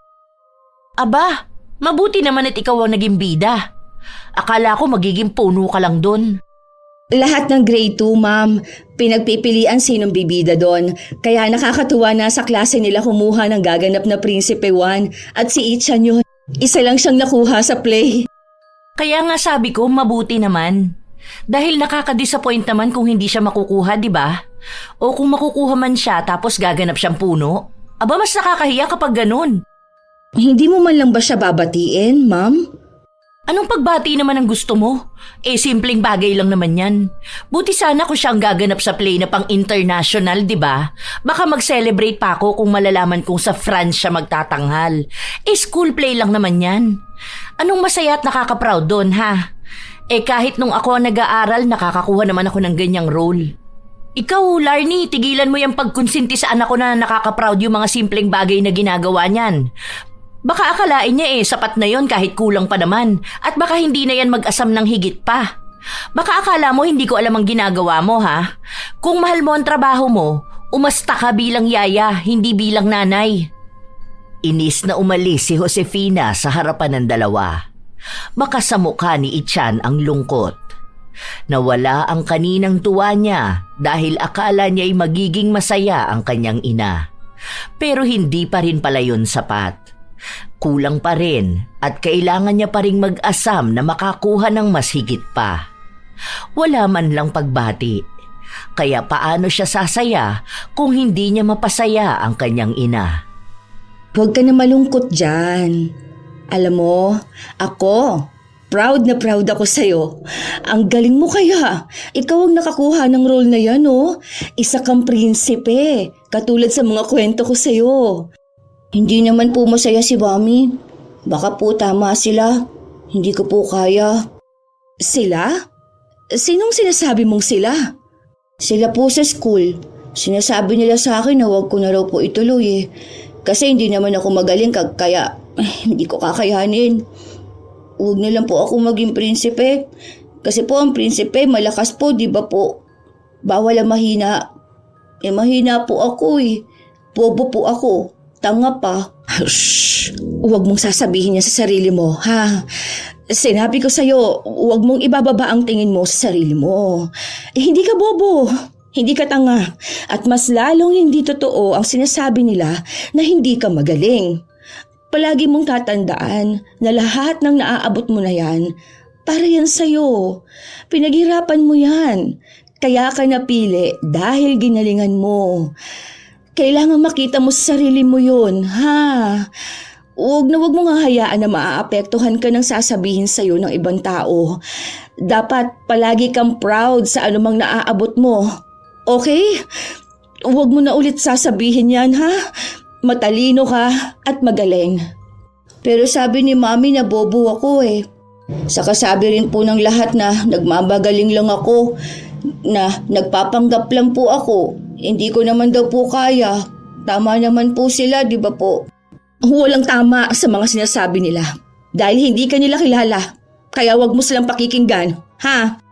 Aba, mabuti naman at ikaw ang naging bida. Akala ko magiging puno ka lang doon. Lahat ng grade 2, ma'am. Pinagpipilian sinong bibida doon. Kaya nakakatuwa na sa klase nila kumuha ng gaganap na Prinsipe Juan at si Ichan yun. Isa lang siyang nakuha sa play. Kaya nga sabi ko mabuti naman. Dahil nakaka-disappoint naman kung hindi siya makukuha, di ba? O kung makukuha man siya tapos gaganap siyang puno. Aba, mas nakakahiya kapag ganun. Hindi mo man lang ba siya babatiin, ma'am? Anong pagbati naman ang gusto mo? Simpleng bagay lang naman yan. Buti sana kung siya ang gaganap sa play na pang-international, di ba? Baka mag-celebrate pa ako kung malalaman kong sa France siya magtatanghal. School play lang naman yan. Anong masaya at nakaka-proud doon, ha? Kahit nung ako nag-aaral, nakakakuha naman ako ng ganyang role. Ikaw, Larnie, tigilan mo yung pagkonsinti sa anak ko na nakaka-proud yung mga simpleng bagay na ginagawa niyan. Baka akalain niya sapat na yon kahit kulang pa naman at baka hindi na yan mag-asam ng higit pa. Baka akala mo hindi ko alam ang ginagawa mo, ha? Kung mahal mo ang trabaho mo, umasta ka bilang yaya, hindi bilang nanay. Inis na umalis si Josefina sa harapan ng dalawa. Baka sa mukha ni Ichan ang lungkot. Nawala ang kaninang tuwa niya dahil akala niya'y magiging masaya ang kanyang ina. Pero hindi pa rin pala yun sapat. Kulang pa rin at kailangan niya pa ring mag-asam na makakuha ng mas higit pa. Wala man lang pagbati. Kaya paano siya sasaya kung hindi niya mapasaya ang kanyang ina? Huwag ka na malungkot dyan. Alam mo, ako, proud na proud ako sa'yo. Ang galing mo kaya. Ikaw ang nakakuha ng role na yan, oh. Isa kang prinsipe, katulad sa mga kwento ko sa'yo. Hindi naman po masaya si Mami. Baka po tama sila. Hindi ko po kaya. Sila? Sinong sinasabi mong sila? Sila po sa school. Sinasabi nila sa akin na huwag ko na raw po ituloy eh. Kasi hindi naman ako magaling kaya hindi ko kakayanin. Huwag na lang po ako maging prinsipe. Kasi po ang prinsipe malakas po, di ba po? Bawal ang mahina. Mahina po ako eh. Bobo po ako. Tanga pa. Shhh! Huwag mong sasabihin niya sa sarili mo, ha? Sinabi ko sa'yo, huwag mong ibababa ang tingin mo sa sarili mo. Hindi ka bobo. Hindi ka tanga. At mas lalong hindi totoo ang sinasabi nila na hindi ka magaling. Palagi mong tatandaan na lahat ng naaabot mo na yan, para yan sa'yo. Pinaghirapan mo yan. Kaya ka napili dahil ginalingan mo. Kailangan makita mo sa sarili mo yun, ha? Huwag mo nga hayaan na maaapektuhan ka ng sasabihin sa'yo ng ibang tao. Dapat palagi kang proud sa anumang naaabot mo. Okay? Huwag mo na ulit sasabihin yan, ha? Matalino ka at magaling. Pero sabi ni Mami na bobo ako eh. Saka sabi rin po ng lahat na nagmamagaling lang ako, na nagpapanggap lang po ako. Hindi ko naman daw po kaya. Tama naman po sila, di ba po? Walang tama sa mga sinasabi nila. Dahil hindi ka nila kilala. Kaya wag mo silang pakikinggan, ha?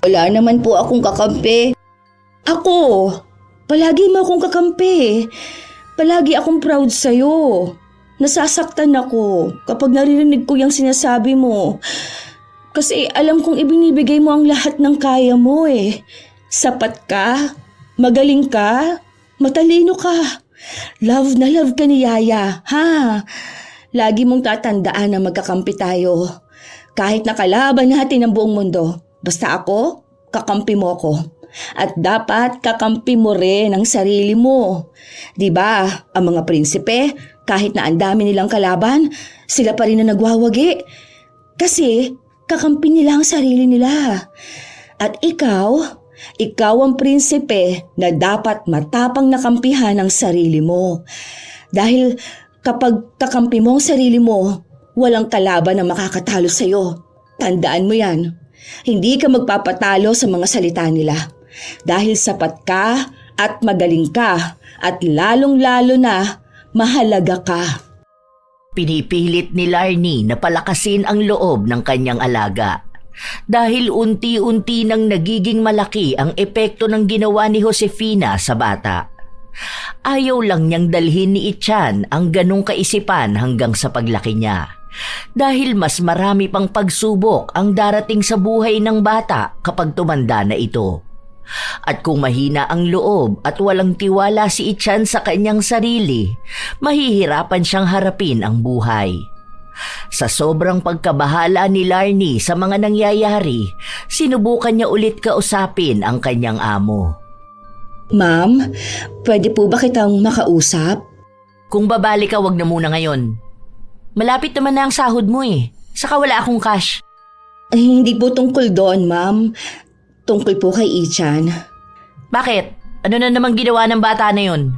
Wala naman po akong kakampi. Ako, palagi mo akong kakampi. Palagi akong proud sa'yo. Nasasaktan ako kapag naririnig ko yung sinasabi mo. Kasi alam kong ibinibigay mo ang lahat ng kaya mo eh. Sapat ka, magaling ka, matalino ka. Love na love ka ni Yaya, ha? Lagi mong tatandaan na magkakampi tayo. Kahit nakalaban natin ang buong mundo, basta ako, kakampi mo ako. At dapat kakampi mo rin ang sarili mo. Diba, ang mga prinsipe, kahit na ang dami nilang kalaban, sila pa rin na nagwawagi. Kasi kakampi nila ang sarili nila. At ikaw ang prinsipe na dapat matapang na kampihan ang sarili mo. Dahil kapag kakampi mo ang sarili mo, walang kalaban na makakatalo sa'yo. Tandaan mo yan. Hindi ka magpapatalo sa mga salita nila. Dahil sapat ka at magaling ka at lalong-lalo na mahalaga ka. Pinipilit ni Larnie na palakasin ang loob ng kanyang alaga. Dahil unti-unti nang nagiging malaki ang epekto ng ginawa ni Josefina sa bata. Ayaw lang niyang dalhin ni Ichan ang ganong kaisipan hanggang sa paglaki niya. Dahil mas marami pang pagsubok ang darating sa buhay ng bata kapag tumanda na ito. At kung mahina ang loob at walang tiwala si Ichan sa kanyang sarili, mahihirapan siyang harapin ang buhay. Sa sobrang pagkabahala ni Larnie sa mga nangyayari, sinubukan niya ulit kausapin ang kanyang amo. Ma'am, pwede po ba kitang makausap? Kung babali ka, wag na muna ngayon. Malapit naman na ang sahod mo eh. Saka wala akong cash. Ay, hindi po tungkol doon, ma'am. Tungkol po kay Ichan. Bakit? Ano na namang ginawa ng bata na yun?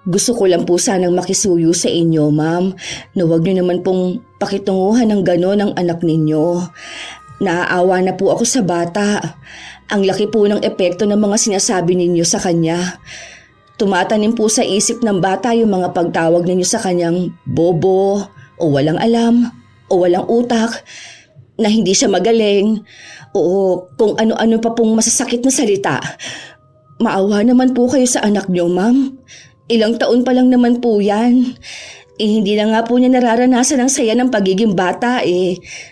Gusto ko lang po sanang makisuyo sa inyo, ma'am, na huwag niyo naman pong pakitunguhan ng gano'n ang anak ninyo. Naaawa na po ako sa bata. Ang laki po ng epekto ng mga sinasabi ninyo sa kanya. Tumatanim po sa isip ng bata yung mga pagtawag ninyo sa kanyang bobo, o walang alam, o walang utak, na hindi siya magaling, o kung ano-ano pa pong masasakit na salita. Maawa naman po kayo sa anak niyo, ma'am. Ilang taon pa lang naman po yan. Hindi na nga po niya nararanasan ang saya ng pagiging bata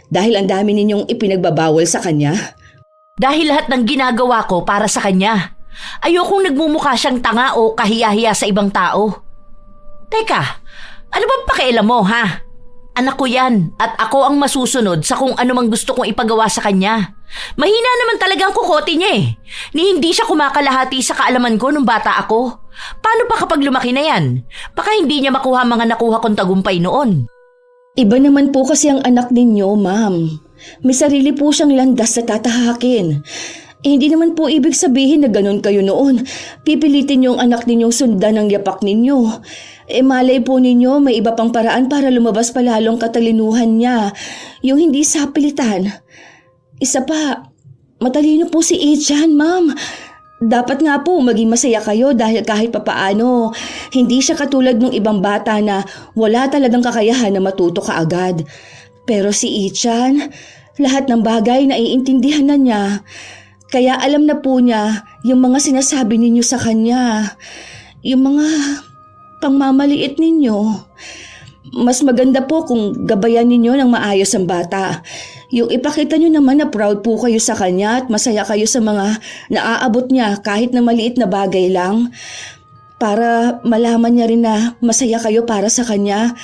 dahil ang dami ninyong ipinagbabawal sa kanya. Dahil lahat ng ginagawa ko para sa kanya. Ayokong nagmumukha siyang tanga o kahiya-hiya sa ibang tao. Teka, ano bang pakialam mo, ha? Anak ko yan at ako ang masusunod sa kung ano mang gusto kong ipagawa sa kanya. Mahina naman talagang kukote niya Ni hindi siya kumakalahati sa kaalaman ko nung bata ako. Paano pa kapag lumaki na yan? Baka hindi niya makuha mga nakuha kong tagumpay noon. Iba naman po kasi ang anak ninyo, ma'am. May sarili po siyang landas na tatahakin. Hindi naman po ibig sabihin na ganun kayo noon. Pipilitin niyo ang anak ninyong sundan ang yapak ninyo. Malay po ninyo may iba pang paraan para lumabas pa lalong katalinuhan niya. Yung hindi sapilitan. Isa pa, matalino po si Ichan, ma'am. Dapat nga po maging masaya kayo dahil kahit papaano, hindi siya katulad ng ibang bata na wala talagang kakayahan na matuto kaagad. Pero si Ichan, lahat ng bagay na iintindihan na niya. Kaya alam na po niya yung mga sinasabi ninyo sa kanya. Yung mga pangmamaliit ninyo. Mas maganda po kung gabayan ninyo ng maayos ang bata. Yung ipakita nyo naman na proud po kayo sa kanya at masaya kayo sa mga naaabot niya kahit na maliit na bagay lang. Para malaman niya rin na masaya kayo para sa kanya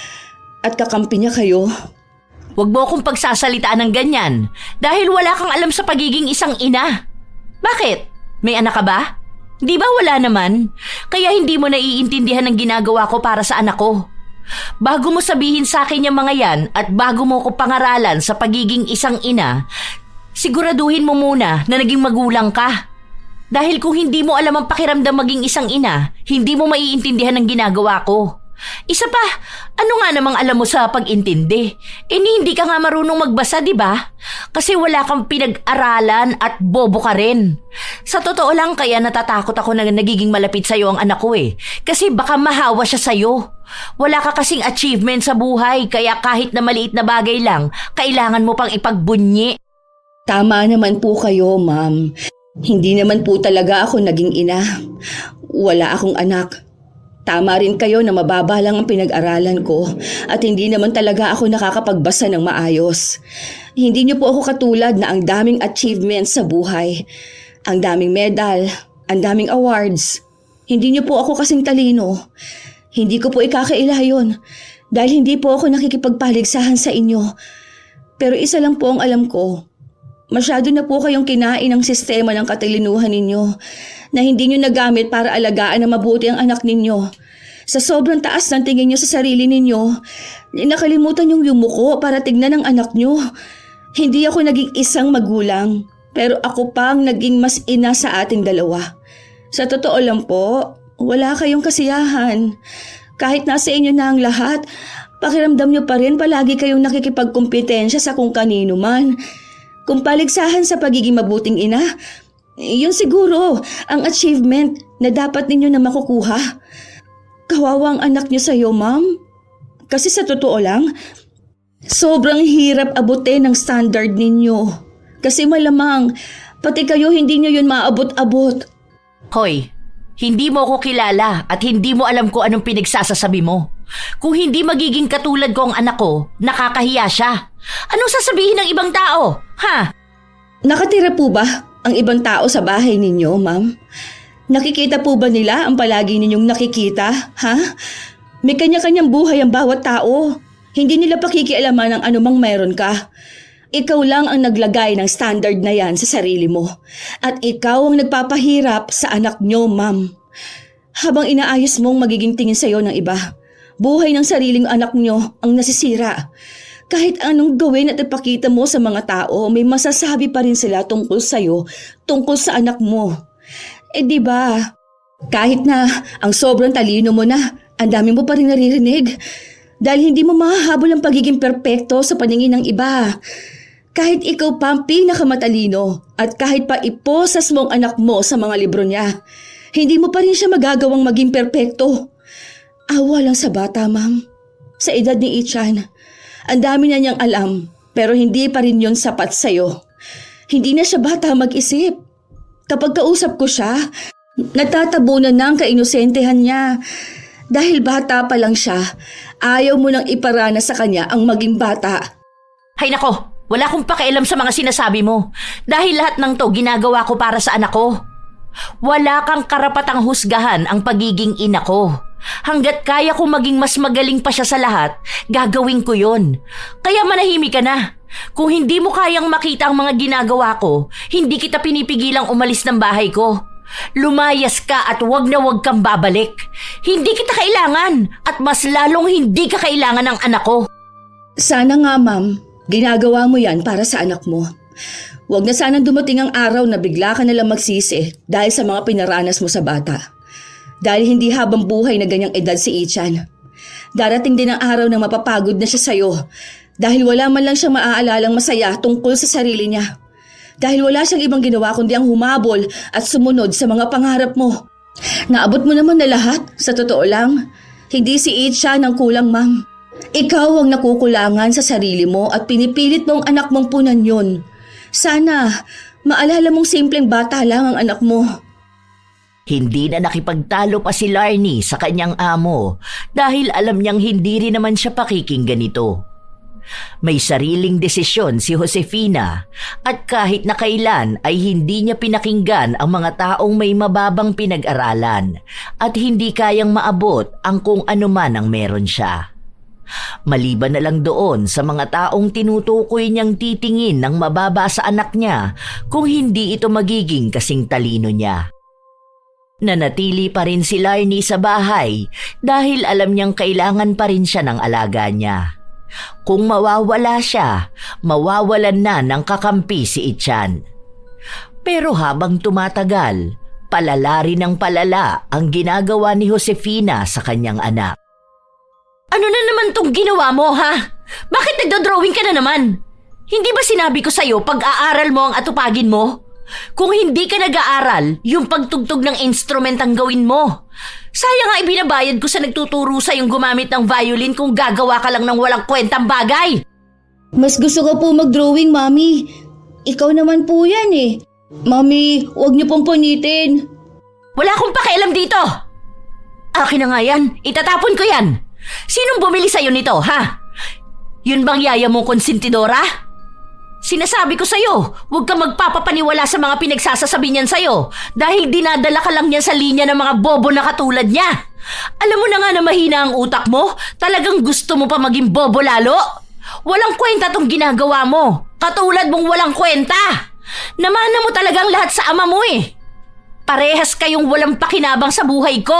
at kakampi niya kayo. Huwag mo akong pagsasalitaan ng ganyan dahil wala kang alam sa pagiging isang ina. Bakit? May anak ka ba? Di ba wala naman? Kaya hindi mo naiintindihan ang ginagawa ko para sa anak ko. Bago mo sabihin sa akin yung mga yan at bago mo ko pangaralan sa pagiging isang ina, siguraduhin mo muna na naging magulang ka. Dahil kung hindi mo alam ang pakiramdam maging isang ina, hindi mo maiintindihan ang ginagawa ko. Isa pa, ano nga namang alam mo sa pag-intindi? Hindi ka nga marunong magbasa, di ba? Kasi wala kang pinag-aralan at bobo ka rin. Sa totoo lang kaya natatakot ako na nagiging malapit sa'yo ang anak ko Kasi baka mahawa siya sa'yo. Wala ka kasing achievement sa buhay kaya kahit na maliit na bagay lang, kailangan mo pang ipagbunyi. Tama naman po kayo, ma'am. Hindi naman po talaga ako naging ina. Wala akong anak. Tama rin kayo na mababa lang ang pinag-aralan ko at hindi naman talaga ako nakakapagbasa ng maayos. Hindi niyo po ako katulad na ang daming achievements sa buhay. Ang daming medal, ang daming awards. Hindi niyo po ako kasing talino. Hindi ko po ikakaila yun dahil hindi po ako nakikipagpaligsahan sa inyo. Pero isa lang po ang alam ko. Masyado na po kayong kinain ng sistema ng katalinuhan ninyo na hindi nyo nagamit para alagaan na mabuti ang anak ninyo. Sa sobrang taas ng tingin nyo sa sarili ninyo, nakalimutan yung yumuko para tignan ang anak nyo. Hindi ako naging isang magulang, pero ako pang naging mas ina sa ating dalawa. Sa totoo lang po, wala kayong kasiyahan. Kahit nasa inyo na ang lahat, pakiramdam nyo pa rin palagi kayong nakikipagkumpetensya sa kung kanino man. Kung paligsahan sa pagiging mabuting ina, yun siguro ang achievement na dapat ninyo na makukuha. Kawawa ang anak niyo sa'yo, ma'am. Kasi sa totoo lang, sobrang hirap abutin ang standard ninyo. Kasi malamang, pati kayo hindi niyo yun maabot-abot. Hoy, hindi mo ako kilala at hindi mo alam kung anong pinagsasasabi mo. Kung hindi magiging katulad ko ang anak ko, nakakahiya siya. Anong sasabihin ng ibang tao? Ha? Nakatira po ba ang ibang tao sa bahay ninyo, ma'am? Nakikita po ba nila ang palagi ninyong nakikita, ha? May kanya-kanyang buhay ang bawat tao. Hindi nila pakikialaman ang anumang meron ka. Ikaw lang ang naglagay ng standard na yan sa sarili mo. At ikaw ang nagpapahirap sa anak nyo, ma'am. Habang inaayos mong magiging tingin sa'yo ng iba, buhay ng sariling anak nyo ang nasisira. Kahit anong gawin at ipakita mo sa mga tao, may masasabi pa rin sila tungkol sa'yo, tungkol sa anak mo. Di ba? Kahit na ang sobrang talino mo na, ang dami mo pa rin naririnig. Dahil hindi mo mahahabol ang pagiging perpekto sa paningin ng iba. Kahit ikaw pa ang pinakamatalino at kahit pa iposas mo ang anak mo sa mga libro niya, hindi mo pa rin siya magagawang maging perpekto. Awa lang sa bata, ma'am. Sa edad ni Ichan, ang dami na niyang alam pero hindi pa rin yon sapat sa'yo. Hindi na siya bata mag-isip. Kapag kausap ko siya, natatabunan na ang kainosentehan niya. Dahil bata pa lang siya, ayaw mo nang iparana sa kanya ang maging bata. Hay nako, wala akong pakialam sa mga sinasabi mo. Dahil lahat ng to ginagawa ko para sa anak ko. Wala kang karapatang husgahan ang pagiging ina ko. Hanggat kaya kong maging mas magaling pa siya sa lahat, gagawin ko yon. Kaya manahimik ka na. Kung hindi mo kayang makita ang mga ginagawa ko, hindi kita pinipigilang umalis ng bahay ko. Lumayas ka at wag na wag kang babalik. Hindi kita kailangan at mas lalong hindi ka kailangan ng anak ko. Sana nga, ma'am, ginagawa mo yan para sa anak mo. Huwag na sanang dumating ang araw na bigla ka nalang magsisi dahil sa mga pinaranas mo sa bata. Dahil hindi habang buhay na ganyang edad si Ichan. Darating din ang araw na mapapagod na siya sa'yo dahil wala man lang siyang maaalalang masaya tungkol sa sarili niya. Dahil wala siyang ibang ginawa kundi ang humabol at sumunod sa mga pangarap mo. Naabot mo naman na lahat, sa totoo lang. Hindi si Ichan ang kulang, ma'am. Ikaw ang nakukulangan sa sarili mo at pinipilit mong anak mong punan yun. Sana, maalala mong simpleng bata lang ang anak mo. Hindi na nakipagtalo pa si Larnie sa kanyang amo dahil alam niyang hindi rin naman siya pakikinggan nito. May sariling desisyon si Josefina at kahit na kailan ay hindi niya pinakinggan ang mga taong may mababang pinag-aralan at hindi kayang maabot ang kung ano man ang meron siya. Maliban na lang doon sa mga taong tinutukoy niyang titingin ng mababa sa anak niya kung hindi ito magiging kasing talino niya. Nanatili pa rin si Larnie sa bahay dahil alam niyang kailangan pa rin siya ng alaga niya. Kung mawawala siya, mawawalan na ng kakampi si Ichan. Pero habang tumatagal, palala rin ng palala ang ginagawa ni Josefina sa kanyang anak. Ano na naman tong ginawa mo, ha? Bakit nagdodrawing ka na naman? Hindi ba sinabi ko sa'yo pag-aaral mo ang atupagin mo? Kung hindi ka nag-aaral, yung pagtugtog ng instrument ang gawin mo. Sayang nga ibinabayad ko sa nagtuturo sa yung gumamit ng violin kung gagawa ka lang ng walang kwentang bagay. Mas gusto ko po mag-drawing, Mami. Ikaw naman po yan eh. Mami, huwag niyo pong punitin. Wala akong pakialam dito. Akin na nga yan, itatapon ko yan. Sinong bumili sa'yo nito, ha? Yun bang yaya mong konsentidora? Sinasabi ko sa'yo, huwag ka magpapapaniwala sa mga pinagsasasabi niyan sa'yo dahil dinadala ka lang niyan sa linya ng mga bobo na katulad niya. Alam mo na nga na mahina ang utak mo, talagang gusto mo pa maging bobo lalo? Walang kwenta tong ginagawa mo, katulad mong walang kwenta. Namana mo talagang lahat sa ama mo eh. Parehas kayong walang pakinabang sa buhay ko.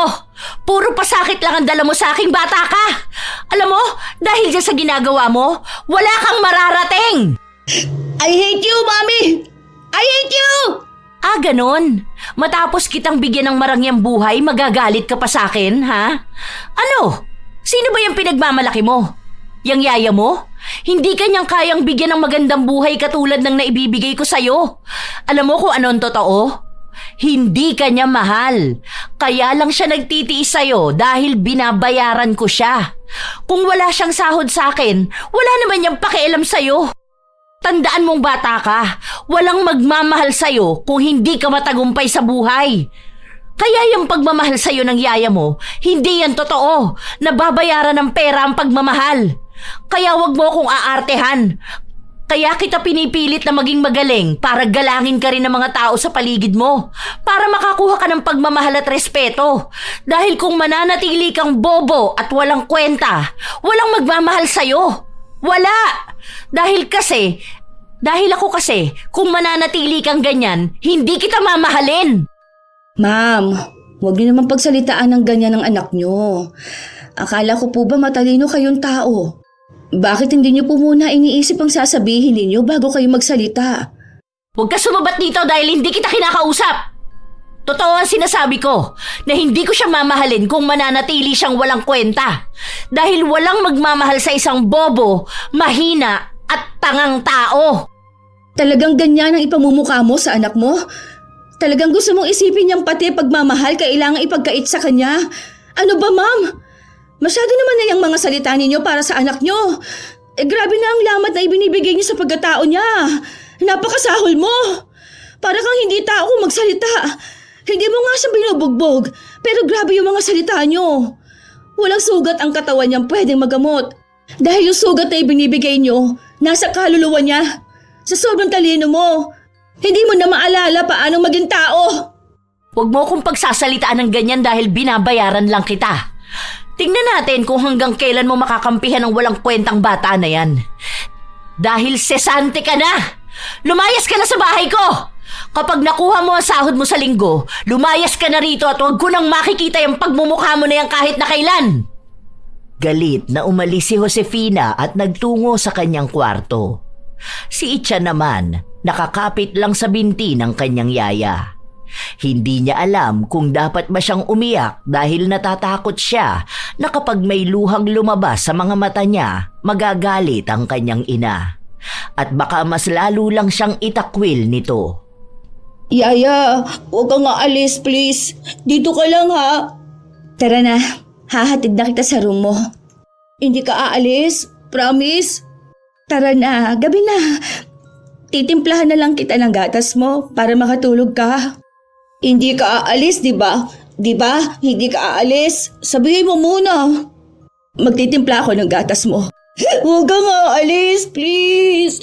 Puro pasakit lang ang dala mo sa aking bata ka. Alam mo, dahil dyan sa ginagawa mo, wala kang mararating. I hate you, Mami! I hate you! Ah, ganon. Matapos kitang bigyan ng marangyang buhay, magagalit ka pa sa akin, ha? Ano? Sino ba yung pinagmamalaki mo? Yang yaya mo? Hindi kanyang kayang bigyan ng magandang buhay katulad ng naibibigay ko sa'yo. Alam mo kung anong totoo? Hindi kanya mahal. Kaya lang siya nagtitiis sa'yo dahil binabayaran ko siya. Kung wala siyang sahod sa akin, wala naman niyang pakialam sa'yo. Tandaan mong bata ka, walang magmamahal sa'yo kung hindi ka matagumpay sa buhay. Kaya yung pagmamahal sa'yo ng yaya mo, hindi yan totoo. Nababayaran ng pera ang pagmamahal. Kaya wag mo akong aartehan. Kaya kita pinipilit na maging magaling para galangin ka rin ng mga tao sa paligid mo. Para makakuha ka ng pagmamahal at respeto. Dahil kung mananatili kang bobo at walang kwenta, walang magmamahal sa'yo. Wala! Dahil ako kasi, kung mananatili kang ganyan, hindi kita mamahalin. Ma'am, huwag niyo naman pagsalitaan ng ganyan ng anak niyo. Akala ko po ba matalino kayong tao? Bakit hindi niyo po muna iniisip ang sasabihin ninyo bago kayo magsalita? Huwag ka sumabat dito dahil hindi kita kinakausap. Totoo ang sinasabi ko na hindi ko siya mamahalin kung mananatili siyang walang kwenta. Dahil walang magmamahal sa isang bobo, mahina at tangang tao. Talagang ganyan ang ipamumukha mo sa anak mo? Talagang gusto mong isipin niyang pati pagmamahal kailangang ipagkait sa kanya? Ano ba, ma'am? Masyado naman na yung mga salita ninyo para sa anak niyo. Grabe na ang lamat na ibinibigay niyo sa pagkatao niya. Napakasahol mo. Para kang hindi tao kung magsalita. Hindi mo nga siya binubugbog, pero grabe yung mga salita niyo. Walang sugat ang katawan niyang pwedeng magamot. Dahil yung sugat na ibinibigay niyo, nasa kaluluwa niya. Sa sobrang talino mo, hindi mo na maalala paanong maging tao. Huwag mo akong pagsasalitaan ng ganyan dahil binabayaran lang kita. Tingnan natin kung hanggang kailan mo makakampihan ang walang kwentang bata na yan. Dahil sesante ka na! Lumayas ka na sa bahay ko! Kapag nakuha mo ang sahod mo sa linggo, lumayas ka na rito at huwag ko nang makikita yung pagmumukha mo na yan kahit na kailan! Galit na umalis si Josefina at nagtungo sa kanyang kwarto. Si Itcha naman, nakakapit lang sa binti ng kanyang yaya. Hindi niya alam kung dapat ba siyang umiyak dahil natatakot siya na kapag may luhang lumabas sa mga mata niya, magagalit ang kanyang ina. At baka mas lalo lang siyang itakwil nito. Yaya, huwag kang aalis please. Dito ka lang ha. Tara na, hahatid na kita sa room mo. Hindi ka aalis? Promise? Tara na, gabi na. Titimplahan na lang kita ng gatas mo para makatulog ka. Hindi ka aalis, di ba? Di ba? Hindi ka aalis. Sabihin mo muna. Magtitimpla ako ng gatas mo. Huwag kang aalis, please.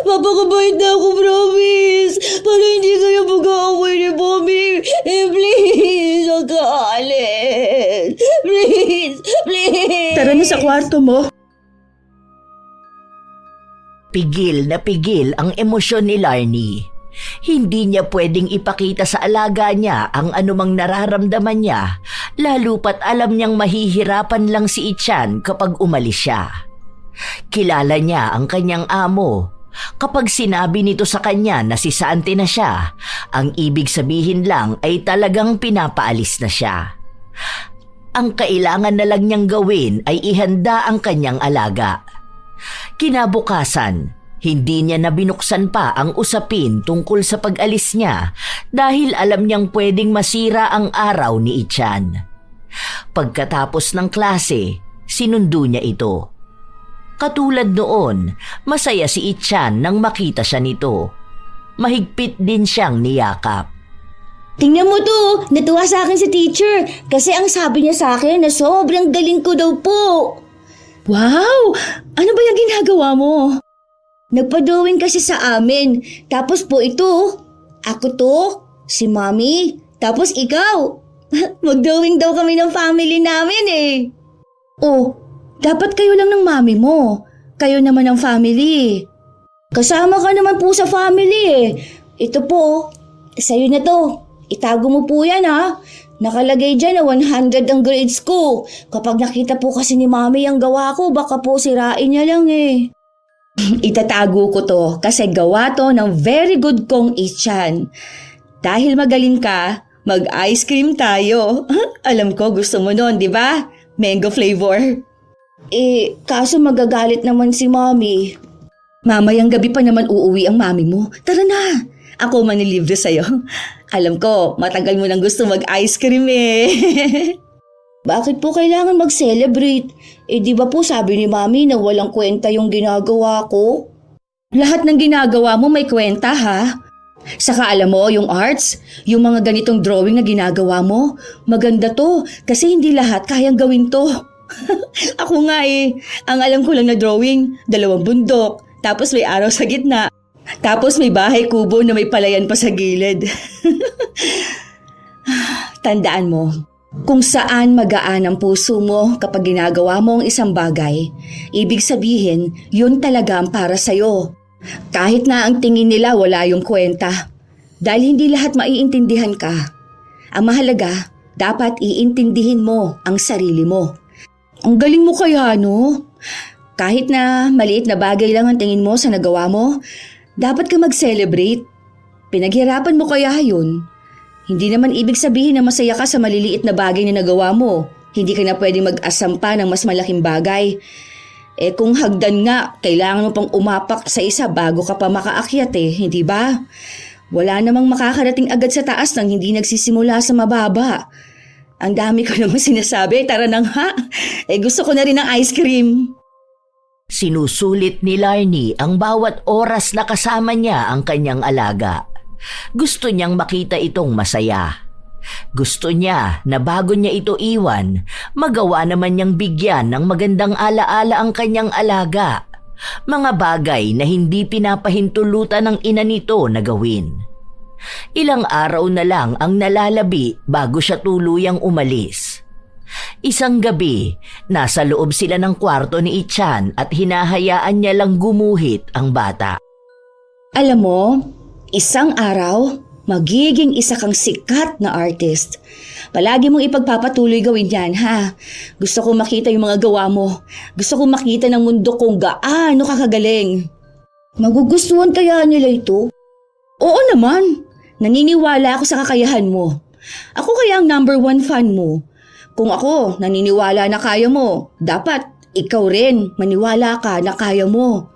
Papakabait na ako, promise. Para hindi kayo mag-aaway ni Bobby. Please, huwag kang aalis. Please, please. Tara na sa kwarto mo. Pigil na pigil ang emosyon ni Larnie. Hindi niya pwedeng ipakita sa alaga niya ang anumang nararamdaman niya, lalo pat alam niyang mahihirapan lang si Ichan kapag umalis siya. Kilala niya ang kanyang amo. Kapag sinabi nito sa kanya na si Sante na siya, ang ibig sabihin lang ay talagang pinapaalis na siya. Ang kailangan na lang niyang gawin ay ihanda ang kanyang alaga. Kinabukasan, hindi niya nabinuksan pa ang usapin tungkol sa pag-alis niya dahil alam niyang pwedeng masira ang araw ni Ichan. Pagkatapos ng klase, sinundo niya ito. Katulad noon, masaya si Ichan nang makita siya nito. Mahigpit din siyang niyakap. Tingnan mo to, natuwa sa akin si teacher kasi ang sabi niya sa akin na sobrang galing ko daw po. Wow! Ano ba yung ginagawa mo? Nagpa-drawing kasi sa amin. Tapos po ito, ako to, si Mommy, tapos ikaw. Mag-drawing daw kami ng family namin eh. Oh, dapat kayo lang ng mami mo. Kayo naman ang family. Kasama ka naman po sa family eh. Ito po, sa'yo na to. Itago mo po yan ha. Nakalagay dyan na 100 ang grades ko. Kapag nakita po kasi ni Mami ang gawa ko, baka po sirain niya lang eh. Itatago ko to kasi gawa to ng very good kong Ichan. Dahil magaling ka, mag-ice cream tayo. Alam ko gusto mo nun, di ba? Mango flavor. Kaso magagalit naman si Mommy. Mamayang gabi pa naman uuwi ang mami mo. Tara na, ako manilibre sa'yo. Alam ko, matagal mo nang gusto mag-ice cream eh. Bakit po kailangan mag-celebrate? Di ba po sabi ni Mami na walang kwenta yung ginagawa ko? Lahat ng ginagawa mo may kwenta ha? Saka alam mo, yung arts, yung mga ganitong drawing na ginagawa mo, maganda to kasi hindi lahat kayang gawin to. Ako nga eh, ang alam ko lang na drawing, 2 bundok, tapos may araw sa gitna, tapos may bahay kubo na may palayan pa sa gilid. Tandaan mo, kung saan magaan ang puso mo kapag ginagawa mo ang isang bagay, ibig sabihin, yun talaga ang para sa'yo. Kahit na ang tingin nila wala yung kwenta. Dahil hindi lahat maiintindihan ka. Ang mahalaga, dapat iintindihin mo ang sarili mo. Ang galing mo kaya, no? Kahit na maliit na bagay lang ang tingin mo sa nagawa mo, dapat ka mag-celebrate. Pinaghirapan mo kaya yun. Hindi naman ibig sabihin na masaya ka sa maliliit na bagay na nagawa mo. Hindi ka na pwedeng mag-asam pa ng mas malaking bagay. Kung hagdan nga, kailangan mo pang umapak sa isa bago ka pa makaakyat hindi ba? Wala namang makakarating agad sa taas nang hindi nagsisimula sa mababa. Ang dami ko namang sinasabi, tara nang ha? Gusto ko na rin ng ice cream. Sinusulit ni Larnie ang bawat oras na kasama niya ang kanyang alaga. Gusto niyang makita itong masaya. Gusto niya na bago niya ito iwan, magawa naman niyang bigyan ng magandang alaala ang kanyang alaga. Mga bagay na hindi pinapahintulutan ng ina nito na gawin. Ilang araw na lang ang nalalabi bago siya tuluyang umalis. Isang gabi, nasa loob sila ng kwarto ni Ichan at hinahayaan niya lang gumuhit ang bata. Alam mo, isang araw, magiging isa kang sikat na artist. Palagi mong ipagpapatuloy gawin yan, ha? Gusto kong makita yung mga gawa mo. Gusto kong makita ng mundo kung gaano kakagaling. Magugustuhan kaya nila ito? Oo naman. Naniniwala ako sa kakayahan mo. Ako kaya ang #1 fan mo. Kung ako naniniwala na kaya mo, dapat ikaw rin maniwala ka na kaya mo.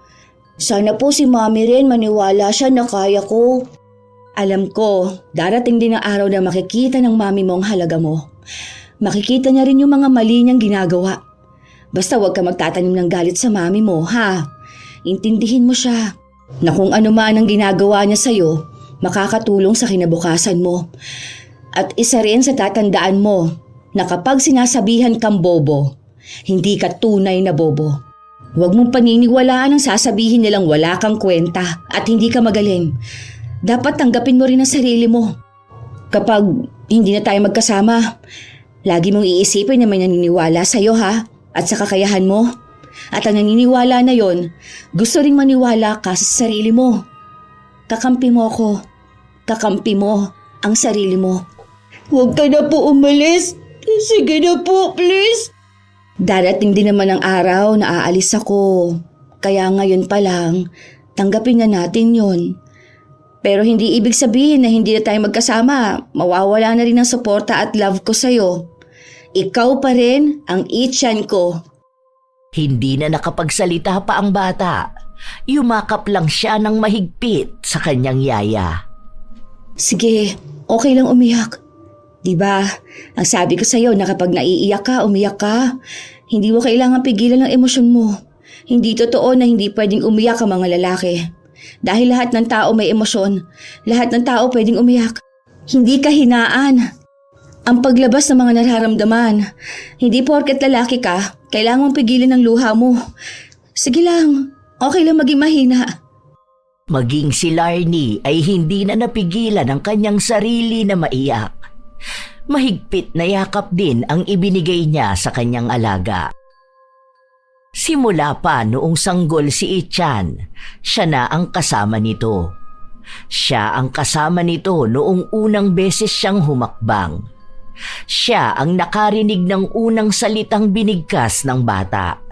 Sana po si Mami rin maniwala siya na kaya ko. Alam ko, darating din ang araw na makikita ng Mami mo ang halaga mo. Makikita niya rin yung mga mali niyang ginagawa. Basta huwag ka magtatanim ng galit sa Mami mo, ha? Intindihin mo siya na kung ano man ang ginagawa niya sa'yo, makakatulong sa kinabukasan mo. At isa rin sa tatandaan mo na kapag sinasabihan kang bobo, hindi ka tunay na bobo. Huwag mong paniniwalaan ang sasabihin nilang wala kang kwenta at hindi ka magaling. Dapat tanggapin mo rin ang sarili mo. Kapag hindi na tayo magkasama, lagi mong iisipin na may naniniwala sa'yo, ha? At sa kakayahan mo. At ang naniniwala na yon, gusto ring maniwala ka sa sarili mo. Kakampi mo ako. Kakampi mo ang sarili mo. Huwag ka na po umalis. Sige na po, please. Darating din naman ang araw na aalis ako. Kaya ngayon pa lang, tanggapin na natin yon. Pero hindi ibig sabihin na hindi na tayo magkasama. Mawawala na rin ang suporta at love ko sa'yo. Ikaw pa rin ang Ichan ko. Hindi na nakapagsalita pa ang bata. Yumakap lang siya ng mahigpit sa kanyang yaya. Sige, okay lang umiyak. Diba, ang sabi ko sa'yo na kapag naiiyak ka, umiyak ka. Hindi mo kailangan pigilan ang emosyon mo. Hindi totoo na hindi pwedeng umiyak ang mga lalaki. Dahil lahat ng tao may emosyon. Lahat ng tao pwedeng umiyak. Hindi kahinaan ang paglabas ng mga nararamdaman. Hindi porket lalaki ka, kailangan mong pigilan ang luha mo. Sige lang, okay lang maging mahina. Maging si Larnie ay hindi na napigilan ang kanyang sarili na maiyak. Mahigpit na yakap din ang ibinigay niya sa kanyang alaga. Simula pa noong sanggol si Ichan, siya na ang kasama nito. Siya ang kasama nito noong unang beses siyang humakbang. Siya ang nakarinig ng unang salitang binigkas ng bata.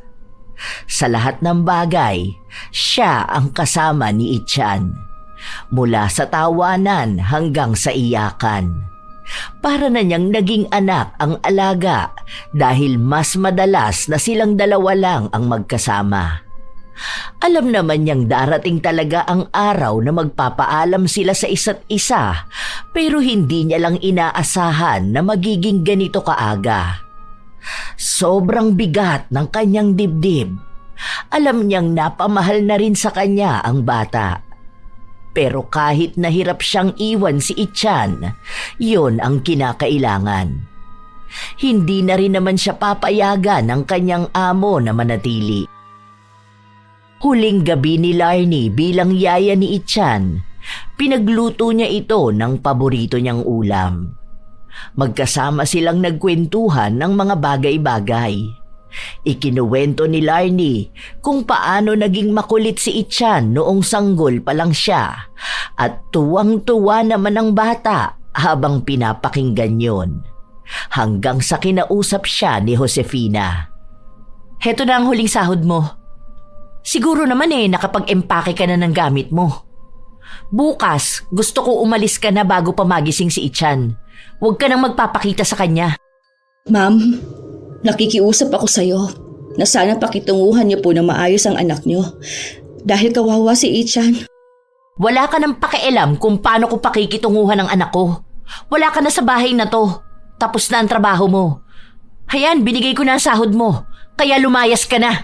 Sa lahat ng bagay, siya ang kasama ni Ichan. Mula sa tawanan hanggang sa iyakan. Para na niyang naging anak ang alaga dahil mas madalas na silang dalawa lang ang magkasama. Alam naman niyang darating talaga ang araw na magpapaalam sila sa isa't isa, pero hindi niya lang inaasahan na magiging ganito kaaga. Sobrang bigat ng kanyang dibdib. Alam niyang napamahal na rin sa kanya ang bata. Pero kahit nahirap siyang iwan si Ichan, yon ang kinakailangan. Hindi na rin naman siya papayagan ng kanyang amo na manatili. Huling gabi ni Larnie bilang yaya ni Ichan, pinagluto niya ito ng paborito niyang ulam. Magkasama silang nagkwentuhan ng mga bagay-bagay. Ikinuwento ni Larnie kung paano naging makulit si Ichan noong sanggol pa lang siya at tuwang-tuwa naman ang bata habang pinapakinggan yon. Hanggang sa kinausap siya ni Josefina. Heto na ang huling sahod mo. Siguro naman nakapag-empake ka na ng gamit mo. Bukas, gusto ko umalis ka na bago pa magising si Ichan. Huwag ka nang magpapakita sa kanya. Ma'am, nakikiusap ako sa'yo na sana pakitunguhan niyo po na maayos ang anak niyo. Dahil kawawa si Ichan. Wala ka nang pakialam kung paano ko pakikitunguhan ang anak ko. Wala ka na sa bahay na to. Tapos na ang trabaho mo. Hayan, binigay ko na ang sahod mo. Kaya lumayas ka na.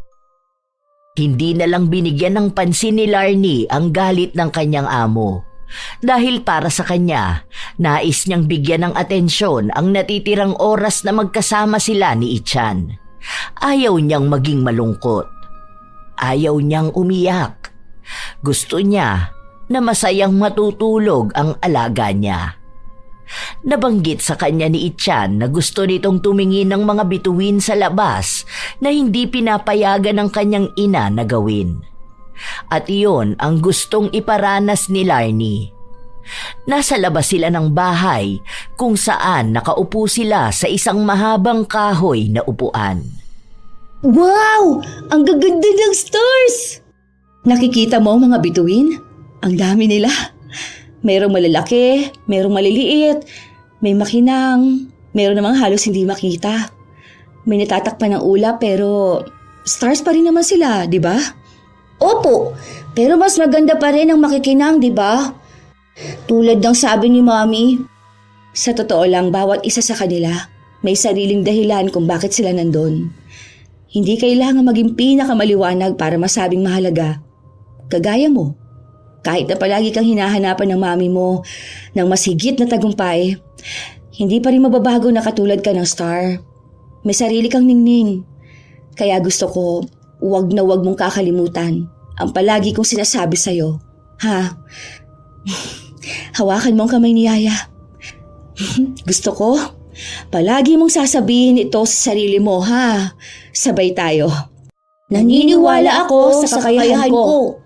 Hindi na lang binigyan ng pansin ni Larnie ang galit ng kanyang amo. Dahil para sa kanya, nais niyang bigyan ng atensyon ang natitirang oras na magkasama sila ni Ichan. Ayaw niyang maging malungkot. Ayaw niyang umiyak. Gusto niya na masayang matutulog ang alaga niya. Nabanggit sa kanya ni Ichan na gusto nitong tumingin ng mga bituin sa labas na hindi pinapayagan ng kanyang ina na gawin. At iyon ang gustong iparanas ni Larnie. Nasa labas sila ng bahay kung saan nakaupo sila sa isang mahabang kahoy na upuan. Wow! Ang gaganda ng stars! Nakikita mo ang mga bituin? Ang dami nila. Merong malalaki, merong maliliit, may makinang, meron namang halos hindi makita. May natatakpan ng ulap pero stars pa rin naman sila, di ba? Opo, pero mas maganda pa rin ang makikinang, di ba? Tulad ng sabi ni Mommy, sa totoo lang bawat isa sa kanila may sariling dahilan kung bakit sila nandun. Hindi kailangan maging pinakamaliwanag para masabing mahalaga. Kagaya mo, kahit na palagi kang hinahanapan ng mami mo ng mas higit na tagumpay, hindi pa rin mababago na katulad ka ng star. May sarili kang ningning. Kaya gusto ko, huwag na huwag mong kakalimutan ang palagi kong sinasabi sa'yo. Ha? Hawakan mo ang kamay ni Yaya. Gusto ko, palagi mong sasabihin ito sa sarili mo, ha? Sabay tayo. Naniniwala ako sa kakayahan ko.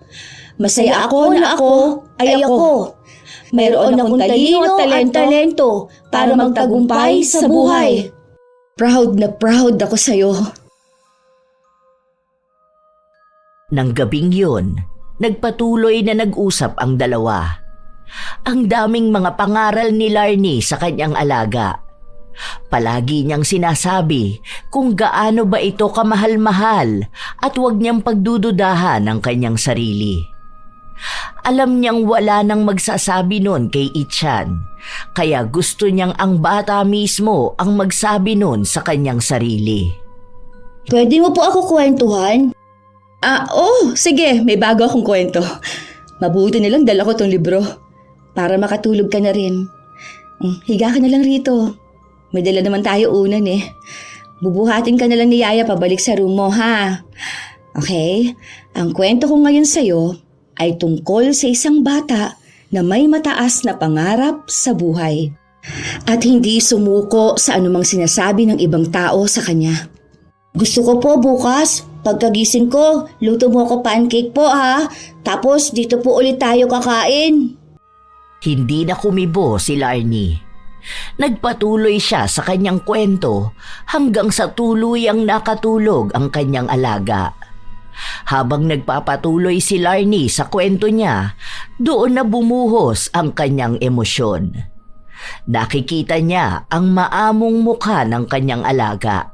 Masaya ako na ako ay ako. Mayroon akong talino at talento para magtagumpay sa buhay. Proud na proud ako sa'yo. Nang gabing yun, nagpatuloy na nag-usap ang dalawa. Ang daming mga pangaral ni Larnie sa kanyang alaga. Palagi niyang sinasabi kung gaano ba ito kamahal-mahal at huwag niyang pagdududahan ang kanyang sarili. Alam niyang wala nang magsasabi nun kay Ichan, kaya gusto niyang ang bata mismo ang magsabi nun sa kanyang sarili. Pwede mo po ako kwentuhan? Sige, may bago akong kwento. Mabuti nilang dala ko tong libro para makatulog ka na rin. Higa ka na lang rito. May dala naman tayo unan eh. Bubuhatin ka na lang ni Yaya pabalik sa room mo, ha? Okay? Ang kwento ko ngayon sa'yo ay tungkol sa isang bata na may mataas na pangarap sa buhay at hindi sumuko sa anumang sinasabi ng ibang tao sa kanya. Gusto ko po bukas, pagkagising ko, luto mo ako pancake po, ha? Tapos dito po ulit tayo kakain. Hindi na kumibo si Larnie. Nagpatuloy siya sa kanyang kwento hanggang sa tuluyang nakatulog ang kanyang alaga. Habang nagpapatuloy si Larnie sa kwento niya, doon na bumuhos ang kanyang emosyon. Nakikita niya ang maamong mukha ng kanyang alaga.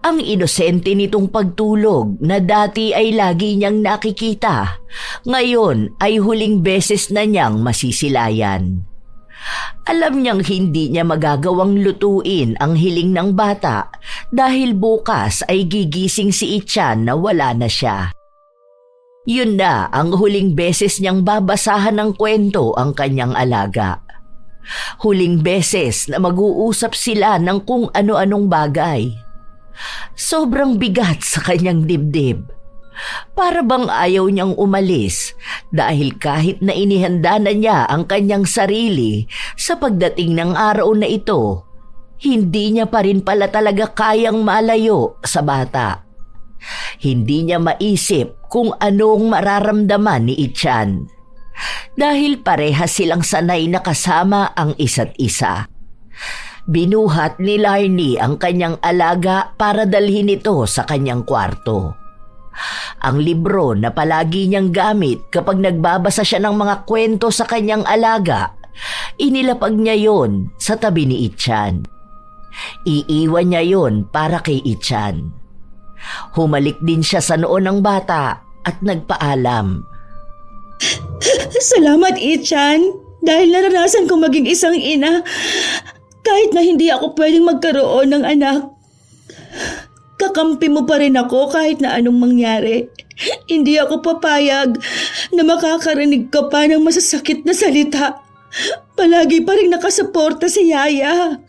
Ang inosente nitong pagtulog na dati ay lagi niyang nakikita, ngayon ay huling beses na niyang masisilayan. Alam niyang hindi niya magagawang lutuin ang hiling ng bata dahil bukas ay gigising si Ichan na wala na siya. Yun na ang huling beses niyang babasahan ng kwento ang kanyang alaga. Huling beses na mag-uusap sila ng kung ano-anong bagay. Sobrang bigat sa kanyang dibdib. Para bang ayaw niyang umalis dahil kahit na inihanda na niya ang kanyang sarili sa pagdating ng araw na ito, hindi niya pa rin pala talaga kayang malayo sa bata. Hindi niya maisip kung anong mararamdaman ni Ichan dahil parehas silang sanay na kasama ang isa't isa. Binuhat ni Larnie ang kanyang alaga para dalhin ito sa kanyang kwarto. Ang libro na palagi niyang gamit kapag nagbabasa siya ng mga kwento sa kanyang alaga, inilapag niya yon sa tabi ni Ichan. Iiwan niya yon para kay Ichan. Humalik din siya sa noo ng bata at nagpaalam. Salamat, Ichan, dahil naranasan ko maging isang ina. Kahit na hindi ako pwedeng magkaroon ng anak, kakampi mo pa rin ako kahit na anong mangyari. Hindi ako papayag na makakarinig ka pa ng masasakit na salita. Palagi pa rin nakasuporta si Yaya.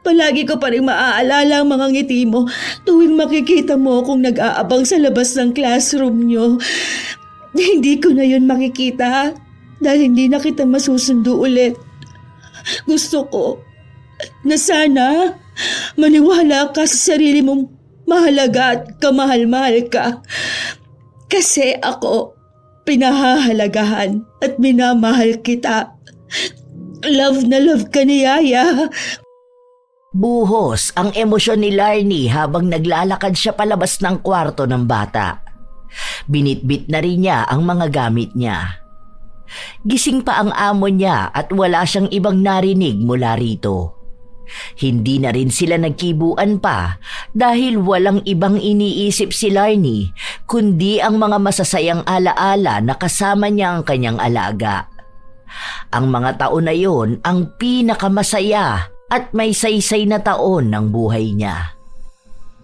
Palagi ko pa rin maaalala ang mga ngiti mo tuwing makikita mo akong nag-aabang sa labas ng classroom nyo. Hindi ko na yun makikita dahil hindi na kita masusundo ulit. Gusto ko na sana maniwala ka sa sarili mong mahalaga at kamahal-mahal ka. Kasi ako, pinahahalagahan at minamahal kita. Love na love ka ni Yaya. Buhos ang emosyon ni Larnie habang naglalakad siya palabas ng kwarto ng bata. Binitbit na rin niya ang mga gamit niya. Gising pa ang amo niya at wala siyang ibang narinig mula rito. Hindi na rin sila nagkibuan pa dahil walang ibang iniisip si Larnie kundi ang mga masasayang alaala na kasama niya ang kanyang alaga. Ang mga taon na yon ang pinakamasaya at may saysay na taon ng buhay niya.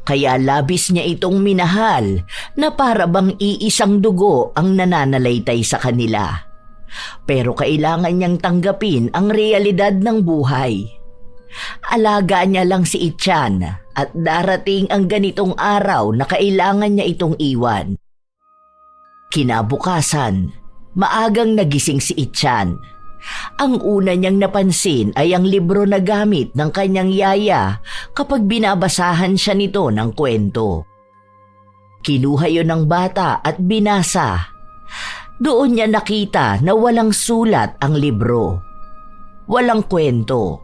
Kaya labis niya itong minahal na para bang iisang dugo ang nananalaytay sa kanila. Pero kailangan niyang tanggapin ang realidad ng buhay. Alaga niya lang si Ichan at darating ang ganitong araw na kailangan niya itong iwan. Kinabukasan, maagang nagising si Ichan. Ang una niyang napansin ay ang libro na gamit ng kanyang yaya kapag binabasahan siya nito ng kwento. Kinuha yon ng bata at binasa. Doon niya nakita na walang sulat ang libro. Walang kwento.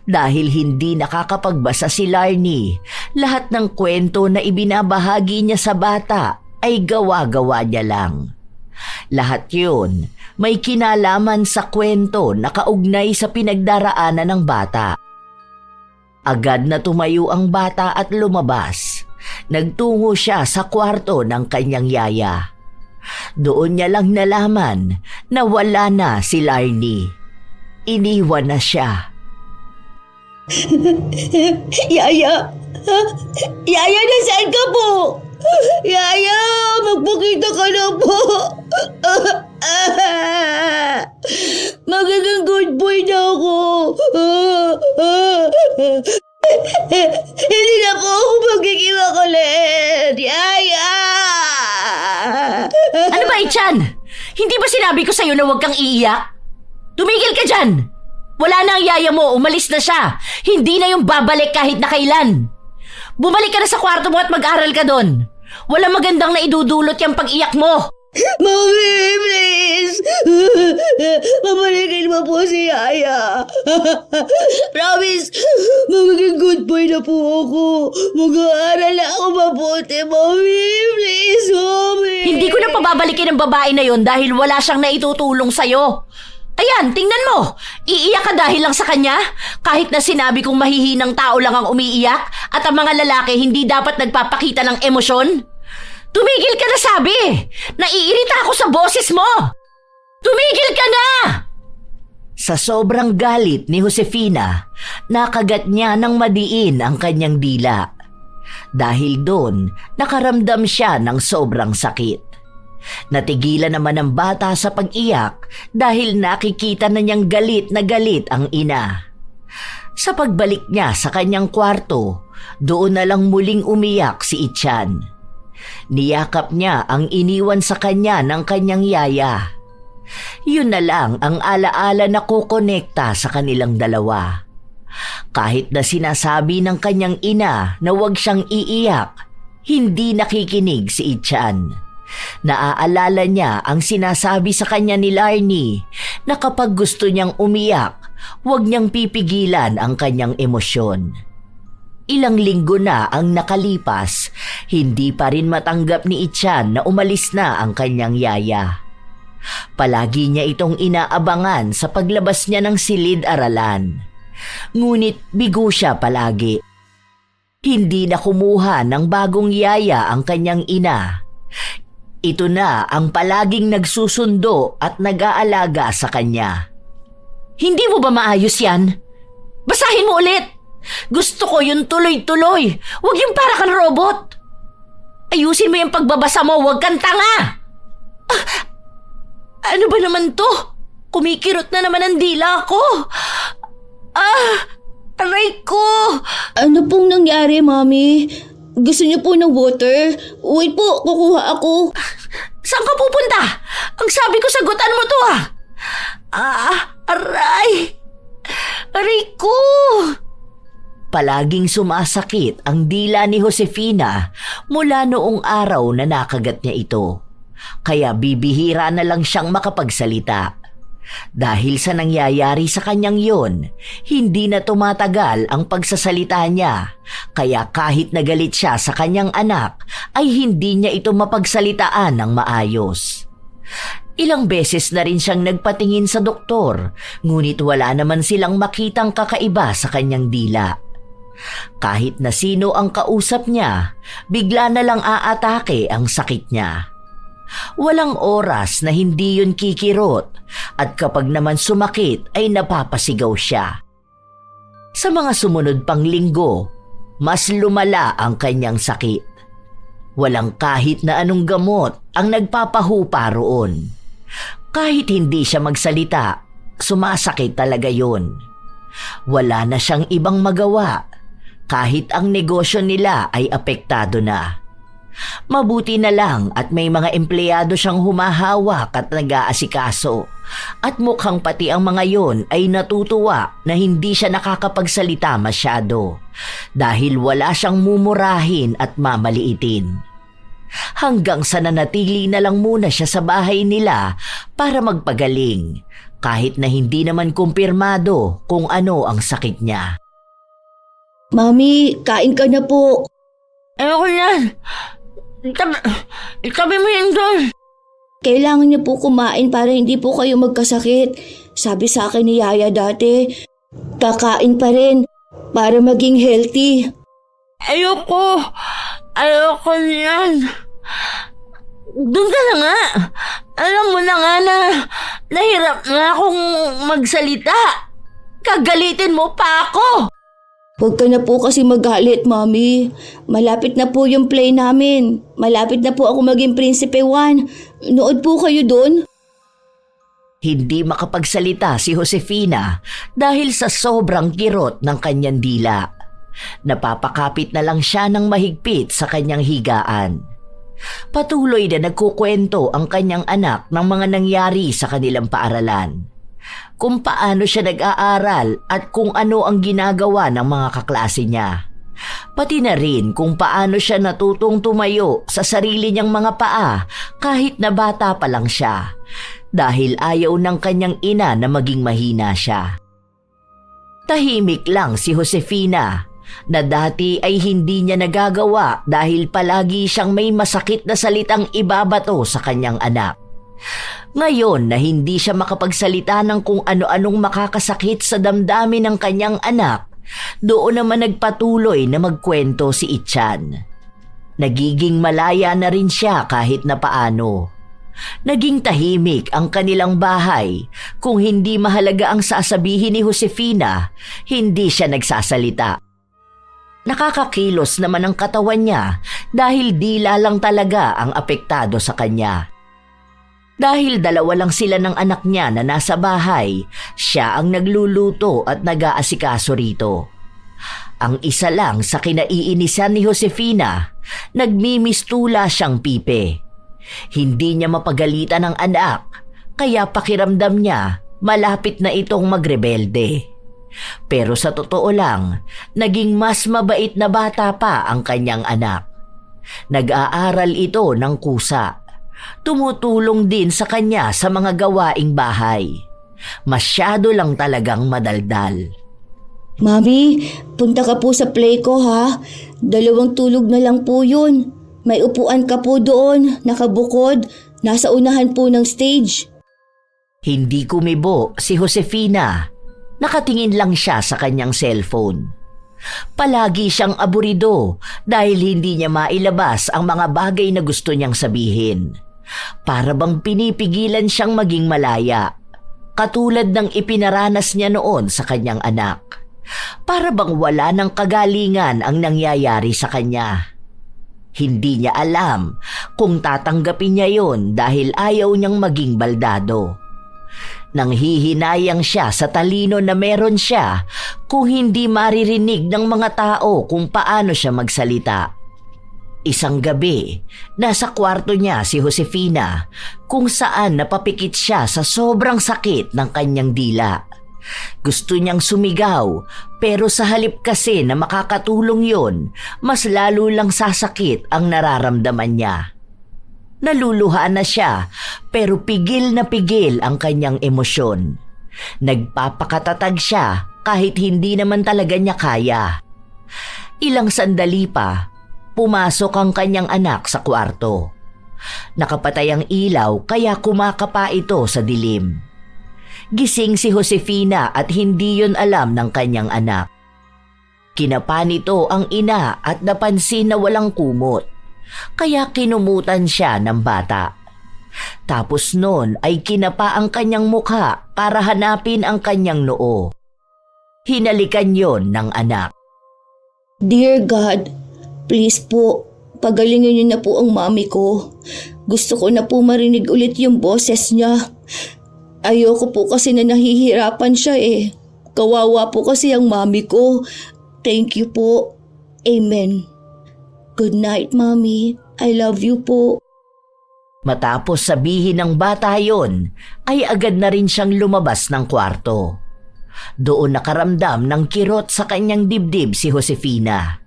Dahil hindi nakakapagbasa si Larnie, lahat ng kwento na ibinabahagi niya sa bata ay gawa-gawa niya lang. Lahat yun may kinalaman sa kwento na kaugnay sa pinagdaraanan ng bata. Agad na tumayo ang bata at lumabas. Nagtungo siya sa kwarto ng kanyang yaya. Doon niya lang nalaman na wala na si Larnie. Iniwan na siya. Yaya! Yaya, nasaan ka po? Yaya, magpakita ka na po. Magiging good boy na ako. Hindi na po ako magkikiwak ulit. Yaya! Ano ba, Ichan? Hindi ba sinabi ko sa'yo na huwag kang iiyak? Tumigil ka dyan! Wala na ang yaya mo, umalis na siya. Hindi na yung babalik kahit na kailan. Bumalik ka na sa kwarto mo at mag-aral ka doon. Walang magandang na idudulot yung pag-iyak mo. Mommy, please! Pabalikin mo po si Yaya. Promise, magiging good boy na po ako. Mag-aaral na ako mabuti. Mommy, please, Mommy! Hindi ko na pababalikin ang babae na yon dahil wala siyang naitutulong sa'yo. Ayan, tingnan mo. Iiyak ka dahil lang sa kanya? Kahit na sinabi kong mahihinang tao lang ang umiiyak at ang mga lalaki hindi dapat nagpapakita ng emosyon? Tumigil ka na sabi! Naiirita ako sa boses mo! Tumigil ka na! Sa sobrang galit ni Josefina, nakagat niya ng madiin ang kanyang dila. Dahil doon, nakaramdam siya ng sobrang sakit. Natigilan naman ang bata sa pag-iyak dahil nakikita na niyang galit na galit ang ina. Sa pagbalik niya sa kanyang kwarto, doon na lang muling umiyak si Ichan. Niyakap niya ang iniwan sa kanya ng kanyang yaya. Yun na lang ang alaala na kukonekta sa kanilang dalawa. Kahit na sinasabi ng kanyang ina na huwag siyang iiyak, hindi nakikinig si Ichan. Naaalala niya ang sinasabi sa kanya ni Larnie na kapag gusto niyang umiyak, huwag niyang pipigilan ang kanyang emosyon. Ilang linggo na ang nakalipas, hindi pa rin matanggap ni Ichan na umalis na ang kanyang yaya. Palagi niya itong inaabangan sa paglabas niya ng silid-aralan. Ngunit bigo siya palagi. Hindi na kumuha ng bagong yaya ang kanyang ina. Ito na ang palaging nagsusundo at nag-aalaga sa kanya. Hindi mo ba maayos yan? Basahin mo ulit! Gusto ko yung tuloy-tuloy. Huwag yung para kang robot. Ayusin mo yung pagbabasa mo, huwag kang tanga! Ano ba naman to? Kumikirot na naman ang dila ko. Aray ko! Ano pong nangyari, Mami? Gusto niyo po ng water? Wait po, kukuha ako. Saan ka pupunta? Ang sabi ko, sagutan mo to aray! Aray ko! Palaging sumasakit ang dila ni Josefina mula noong araw na nakagat niya ito. Kaya bibihira na lang siyang makapagsalita. Dahil sa nangyayari sa kanyang yon, hindi na tumatagal ang pagsasalita niya. Kaya kahit nagalit siya sa kanyang anak, ay hindi niya ito mapagsalitaan ng maayos. Ilang beses na rin siyang nagpatingin sa doktor, ngunit wala naman silang makitang kakaiba sa kanyang dila. Kahit na sino ang kausap niya, bigla na lang aatake ang sakit niya. Walang oras na hindi yun kikirot at kapag naman sumakit ay napapasigaw siya. Sa mga sumunod pang linggo, mas lumala ang kanyang sakit. Walang kahit na anong gamot ang nagpapahupa roon. Kahit hindi siya magsalita, sumasakit talaga yun. Wala na siyang ibang magawa kahit ang negosyo nila ay apektado na. Mabuti na lang at may mga empleyado siyang humahawak at nag-aasikaso at mukhang pati ang mga yon ay natutuwa na hindi siya nakakapagsalita masyado dahil wala siyang mumurahin at mamaliitin. Hanggang sa nanatili na lang muna siya sa bahay nila para magpagaling kahit na hindi naman kumpirmado kung ano ang sakit niya. Mami, kain ka na po. Ayoko na. Itabi mo yan doon. Kailangan niyo po kumain para hindi po kayo magkasakit. Sabi sa akin ni Yaya dati, kakain pa rin para maging healthy. Ayoko niyan. Doon ka na nga. Alam mo na nga na nahirap na akong magsalita. Kagalitin mo pa ako. Huwag ka na po kasi magalit, Mami. Malapit na po yung play namin. Malapit na po ako maging Prinsipe 1. Nood po kayo doon. Hindi makapagsalita si Josefina dahil sa sobrang kirot ng kanyang dila. Napapakapit na lang siya ng mahigpit sa kanyang higaan. Patuloy na nagkukwento ang kanyang anak ng mga nangyari sa kanilang paaralan. Kung paano siya nag-aaral at kung ano ang ginagawa ng mga kaklase niya. Pati na rin kung paano siya natutong tumayo sa sarili niyang mga paa kahit na bata pa lang siya dahil ayaw ng kanyang ina na maging mahina siya. Tahimik lang si Josefina na dati ay hindi niya nagagawa dahil palagi siyang may masakit na salitang ibabato sa kanyang anak. Ngayon na hindi siya makapagsalita ng kung ano-anong makakasakit sa damdamin ng kanyang anak, doon naman nagpatuloy na magkwento si Ichan. Nagiging malaya na rin siya kahit na paano. Naging tahimik ang kanilang bahay. Kung hindi mahalaga ang sasabihin ni Josefina, hindi siya nagsasalita. Nakakakilos naman ang katawan niya dahil dila lang talaga ang apektado sa kanya. Dahil dalawa lang sila ng anak niya na nasa bahay, siya ang nagluluto at nag-aasikaso rito. Ang isa lang sa kinaiinisan ni Josefina, nagmimistula siyang pipe. Hindi niya mapagalitan ang anak, kaya pakiramdam niya malapit na itong magrebelde. Pero sa totoo lang, naging mas mabait na bata pa ang kanyang anak. Nag-aaral ito ng kusa. Tumutulong din sa kanya sa mga gawaing bahay. Masyado lang talagang madaldal. Mami, punta ka po sa play ko ha. 2 tulog na lang po yun. May upuan ka po doon, nakabukod, nasa unahan po ng stage. Hindi kumibo si Josefina. Nakatingin lang siya sa kanyang cellphone. Palagi siyang aburido dahil hindi niya mailabas ang mga bagay na gusto niyang sabihin. Para bang pinipigilan siyang maging malaya, katulad ng ipinaranas niya noon sa kanyang anak. Para bang wala ng kagalingan ang nangyayari sa kanya. Hindi niya alam kung tatanggapin niya yon dahil ayaw niyang maging baldado. Nanghihinayang siya sa talino na meron siya kung hindi maririnig ng mga tao kung paano siya magsalita. Isang gabi, nasa kwarto niya si Josefina kung saan napapikit siya sa sobrang sakit ng kanyang dila. Gusto niyang sumigaw pero sa halip kasi na makakatulong yon, mas lalo lang sasakit ang nararamdaman niya. Naluluhaan na siya pero pigil na pigil ang kanyang emosyon. Nagpapakatatag siya kahit hindi naman talaga niya kaya. Ilang sandali pa, pumasok ang kanyang anak sa kwarto. Nakapatay ang ilaw kaya kumakapa ito sa dilim. Gising si Josefina at hindi yon alam ng kanyang anak. Kinapa nito ang ina at napansin na walang kumot, kaya kinumutan siya ng bata. Tapos noon ay kinapa ang kanyang mukha para hanapin ang kanyang noo. Hinalikan yon ng anak. Dear God, please po, pagalingin niyo na po ang mami ko. Gusto ko na po marinig ulit yung boses niya. Ayoko po kasi na nahihirapan siya eh. Kawawa po kasi ang mami ko. Thank you po. Amen. Good night, Mommy. I love you po. Matapos sabihin ng bata yon, ay agad na rin siyang lumabas ng kwarto. Doon nakaramdam ng kirot sa kanyang dibdib si Josefina.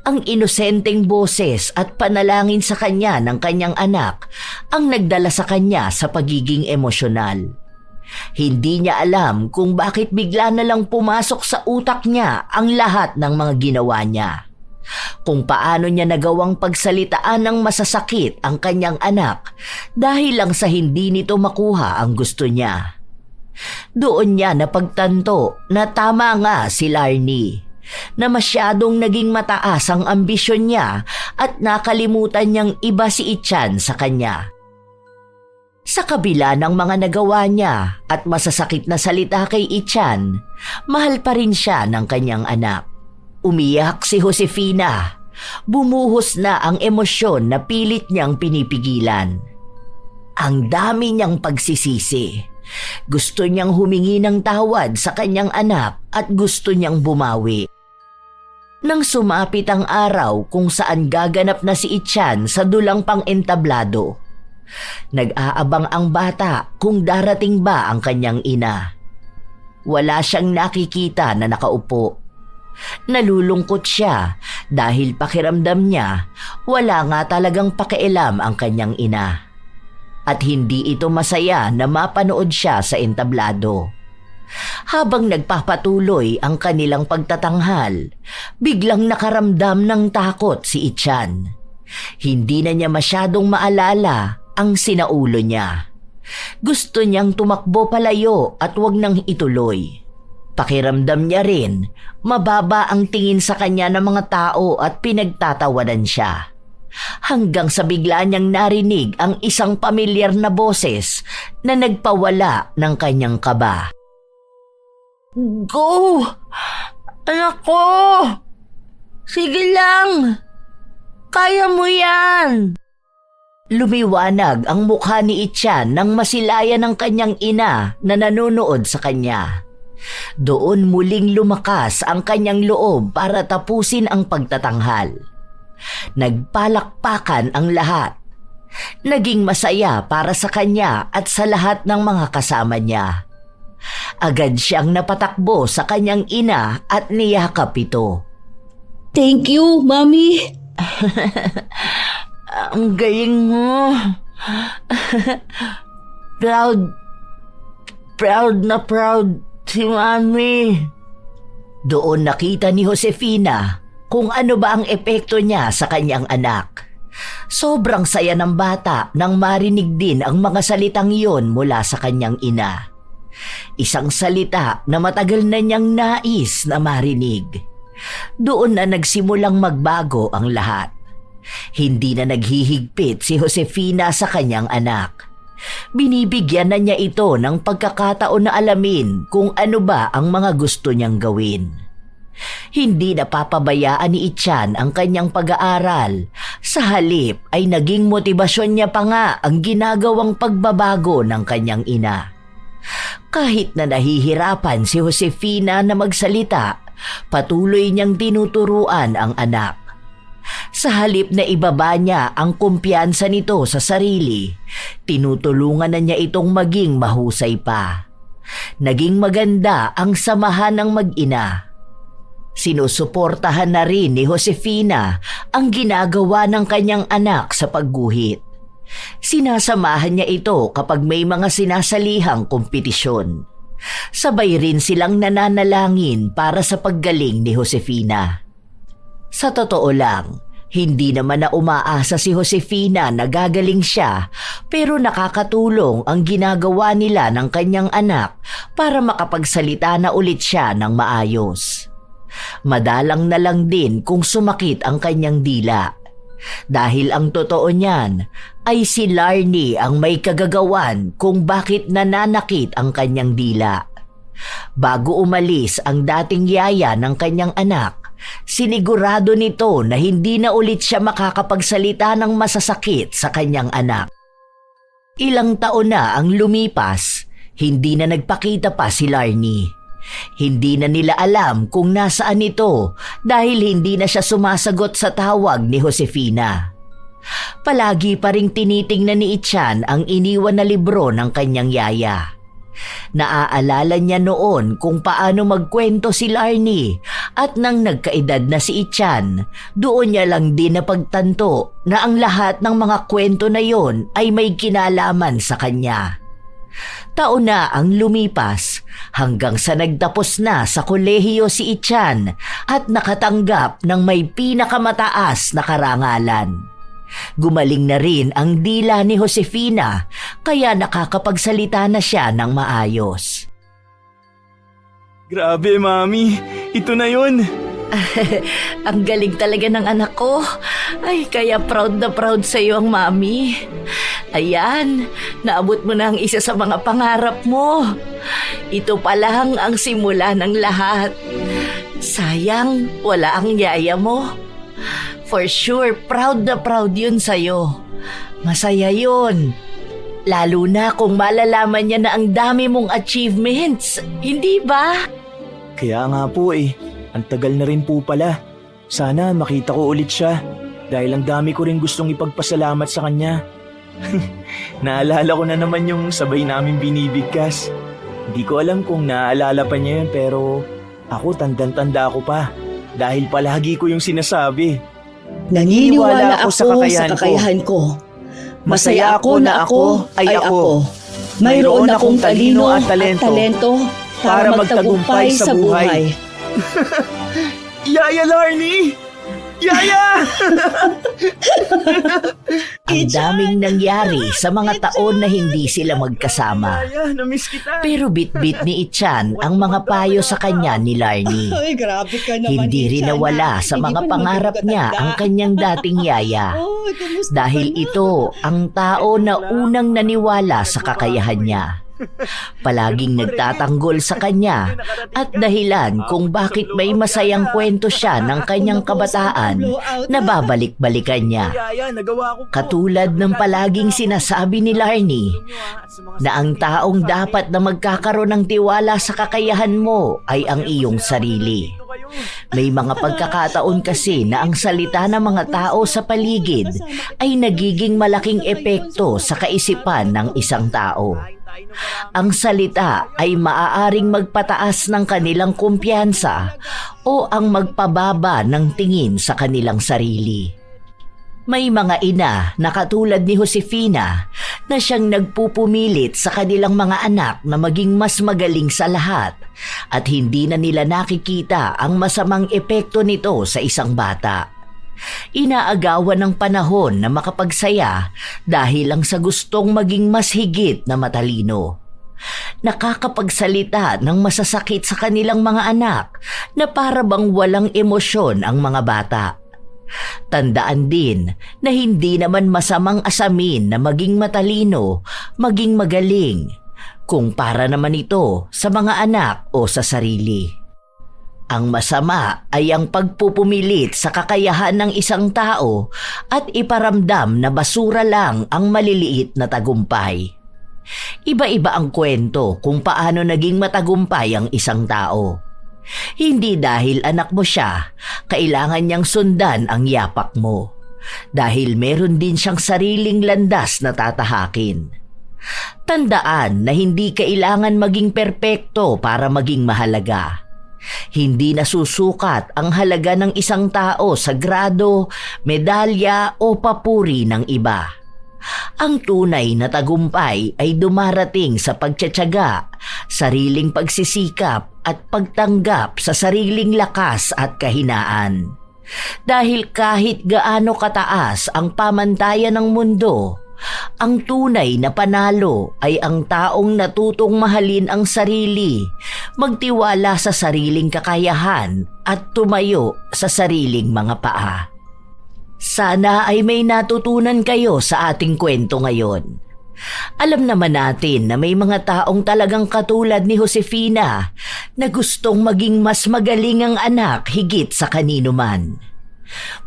Ang inosenteng boses at panalangin sa kanya ng kanyang anak ang nagdala sa kanya sa pagiging emosyonal. Hindi niya alam kung bakit bigla na lang pumasok sa utak niya ang lahat ng mga ginawa niya. Kung paano niya nagawang pagsalitaan ng masasakit ang kanyang anak dahil lang sa hindi nito makuha ang gusto niya. Doon niya napagtanto na tama nga si Larnie, na masyadong naging mataas ang ambisyon niya at nakalimutan niyang iba si Ichan sa kanya. Sa kabila ng mga nagawa niya at masasakit na salita kay Ichan, mahal pa rin siya ng kanyang anak. Umiyak si Josefina. Bumuhos na ang emosyon na pilit niyang pinipigilan. Ang dami niyang pagsisisi. Gusto niyang humingi ng tawad sa kanyang anak at gusto niyang bumawi. Nang sumapit ang araw kung saan gaganap na si Ichan sa dulang pang-entablado, nag-aabang ang bata kung darating ba ang kanyang ina. Wala siyang nakikita na nakaupo. Nalulungkot siya dahil pakiramdam niya wala nga talagang pakialam ang kanyang ina. At hindi ito masaya na mapanood siya sa entablado. Habang nagpapatuloy ang kanilang pagtatanghal, biglang nakaramdam ng takot si Ichan. Hindi na niya masyadong maalala ang sinaulo niya. Gusto niyang tumakbo palayo at wag nang ituloy. Pakiramdam niya rin, mababa ang tingin sa kanya ng mga tao at pinagtatawanan siya. Hanggang sa bigla niyang narinig ang isang pamilyar na boses na nagpawala ng kanyang kaba. Go! Anak ko! Sige lang! Kaya mo yan! Lumiwanag ang mukha ni Ichan nang masilayan ng kanyang ina na nanonood sa kanya. Doon muling lumakas ang kanyang loob para tapusin ang pagtatanghal. Nagpalakpakan ang lahat. Naging masaya para sa kanya at sa lahat ng mga kasama niya. Agad siyang napatakbo sa kanyang ina at niyakap ito. Thank you, Mommy. Ang galing mo. Proud na proud si Mami. Doon nakita ni Josefina kung ano ba ang epekto niya sa kanyang anak. Sobrang saya ng bata nang marinig din ang mga salitang iyon mula sa kanyang ina. Isang salita na matagal na niyang nais na marinig. Doon na nagsimulang magbago ang lahat. Hindi na naghihigpit si Josefina sa kanyang anak. Binibigyan na niya ito ng pagkakataon na alamin kung ano ba ang mga gusto niyang gawin. Hindi na papabayaan ni Ichan ang kanyang pag-aaral Sa halip ay naging motibasyon niya pa nga ang ginagawang pagbabago ng kanyang ina. Kahit na nahihirapan si Josefina na magsalita, patuloy niyang tinuturuan ang anak. Sa halip na ibaba niya ang kumpiyansa nito sa sarili, tinutulungan na niya itong maging mahusay pa. Naging maganda ang samahan ng mag-ina. Sinusuportahan na rin ni Josefina ang ginagawa ng kanyang anak sa pagguhit. Sinasamahan niya ito kapag may mga sinasalihang kompetisyon. Sabay rin silang nananalangin para sa paggaling ni Josefina. Sa totoo lang, hindi naman na umaasa si Josefina na gagaling siya, pero nakakatulong ang ginagawa nila ng kanyang anak para makapagsalita na ulit siya ng maayos. Madalang na lang din kung sumakit ang kanyang dila. Dahil ang totoo niyan ay si Larnie ang may kagagawan kung bakit nananakit ang kanyang dila. Bago umalis ang dating yaya ng kanyang anak, sinigurado nito na hindi na ulit siya makakapagsalita ng masasakit sa kanyang anak. Ilang taon na ang lumipas, hindi na nagpakita pa si Larnie. Hindi na nila alam kung nasaan ito dahil hindi na siya sumasagot sa tawag ni Josefina. Palagi pa ring tinitingnan ni Ichan ang iniwan na libro ng kanyang yaya. Naaalala niya noon kung paano magkwento si Larnie at nang nagkaedad na si Ichan, doon niya lang din napagtanto na ang lahat ng mga kwento na yon ay may kinalaman sa kanya. Taon na ang lumipas hanggang sa nagtapos na sa kolehiyo si Ichan at nakatanggap ng may pinakamataas na karangalan. Gumaling na rin ang dila ni Josefina kaya nakakapagsalita na siya ng maayos. Grabe, Mami. Ito na yun. Ang galing talaga ng anak ko. Ay, kaya proud na proud sa iyo ang mami. Ayan, naabot mo na ang isa sa mga pangarap mo. Ito pa lang ang simula ng lahat. Sayang, wala ang yaya mo. For sure, proud na proud yun sa'yo. Masaya yun. Lalo na kung malalaman niya na ang dami mong achievements. Hindi ba? Kaya nga po eh. Ang tagal na rin po pala. Sana makita ko ulit siya. Dahil ang dami ko rin gustong ipagpasalamat sa kanya. Naalala ko na naman yung sabay namin binibigkas. Hindi ko alam kung naaalala pa niya yun pero ako tandang-tanda ko pa. Dahil palagi ko yung sinasabi. Naniniwala ako sa kakayahan ko. Masaya ako na ako ay ako. Mayroon akong talino at talento para magtagumpay sa buhay. Yaya Larnie! Yaya! Ang daming nangyari sa mga taon na hindi sila magkasama. Yaya, namiss kita. Pero bit-bit ni Ichan ang mga payo sa kanya ni Larnie. Ay, grabe ka naman. Hindi rin nawala sa mga pangarap niya ang kanyang dating yaya. Dahil ito ang tao na unang naniwala sa kakayahan niya. Palaging nagtatanggol sa kanya at dahilan kung bakit may masayang kwento siya ng kanyang kabataan na babalik-balikan niya. Katulad ng palaging sinasabi ni Larnie na ang taong dapat na magkakaroon ng tiwala sa kakayahan mo ay ang iyong sarili. May mga pagkakataon kasi na ang salita ng mga tao sa paligid ay nagiging malaking epekto sa kaisipan ng isang tao. Ang salita ay maaaring magpataas ng kanilang kumpiyansa o ang magpababa ng tingin sa kanilang sarili. May mga ina na katulad ni Josefina na siyang nagpupumilit sa kanilang mga anak na maging mas magaling sa lahat at hindi na nila nakikita ang masamang epekto nito sa isang bata. Inaagawan ng panahon na makapagsaya dahil lang sa gustong maging mas higit na matalino. Nakakapagsalita ng masasakit sa kanilang mga anak na para bang walang emosyon ang mga bata. Tandaan din na hindi naman masamang asamin na maging matalino, maging magaling, kung para naman ito sa mga anak o sa sarili. Ang masama ay ang pagpupumilit sa kakayahan ng isang tao at iparamdam na basura lang ang maliliit na tagumpay. Iba-iba ang kwento kung paano naging matagumpay ang isang tao. Hindi dahil anak mo siya, kailangan niyang sundan ang yapak mo. Dahil meron din siyang sariling landas na tatahakin. Tandaan na hindi kailangan maging perpekto para maging mahalaga. Hindi nasusukat ang halaga ng isang tao sa grado, medalya o papuri ng iba. Ang tunay na tagumpay ay dumarating sa pagtiyatiyaga, sariling pagsisikap at pagtanggap sa sariling lakas at kahinaan. Dahil kahit gaano kataas ang pamantayan ng mundo, ang tunay na panalo ay ang taong natutong mahalin ang sarili, magtiwala sa sariling kakayahan at tumayo sa sariling mga paa. Sana ay may natutunan kayo sa ating kwento ngayon. Alam naman natin na may mga taong talagang katulad ni Josefina na gustong maging mas magaling ang anak higit sa kanino man.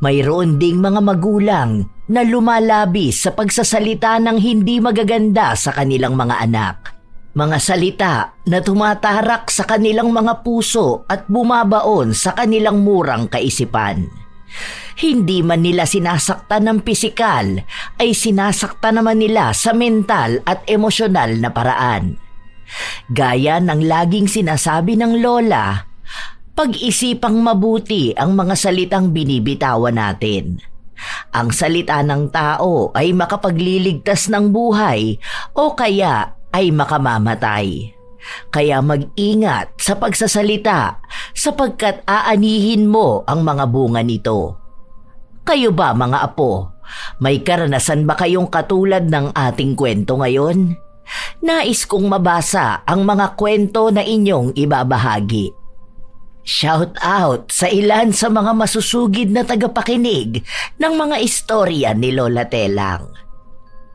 Mayroon ding mga magulang na lumalabis sa pagsasalita ng hindi magaganda sa kanilang mga anak. Mga salita na tumatarak sa kanilang mga puso at bumabaon sa kanilang murang kaisipan. Hindi man nila sinasaktan ng pisikal, ay sinasaktan naman nila sa mental at emosyonal na paraan. Gaya ng laging sinasabi ng lola, pag-isipang mabuti ang mga salitang binibitawan natin. Ang salita ng tao ay makapagliligtas ng buhay o kaya ay makamamatay. Kaya mag-ingat sa pagsasalita sapagkat aanihin mo ang mga bunga nito. Kayo ba mga apo, may karanasan ba kayong katulad ng ating kwento ngayon? Nais kong mabasa ang mga kwento na inyong ibabahagi. Shout out sa ilan sa mga masusugid na tagapakinig ng mga istorya ni Lola Telang.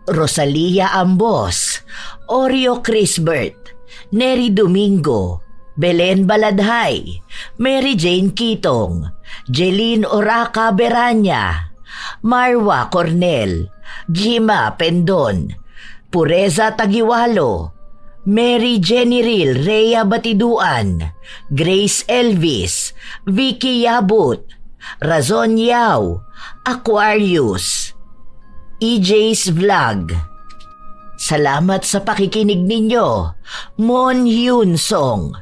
Rosalia Ambos, Oreo Crisbert, Neri Domingo, Belen Baladhay, Mary Jane Kitong, Jeline Oraca Beranya, Marwa Cornel, Gima Pendon, Pureza Tagiwalo, Mary Jenny Rhea Batiduan, Grace Elvis, Vicky Yabut, Razon Yao, Aquarius, EJ's Vlog. Salamat sa pakikinig ninyo. Mon Hyun Song,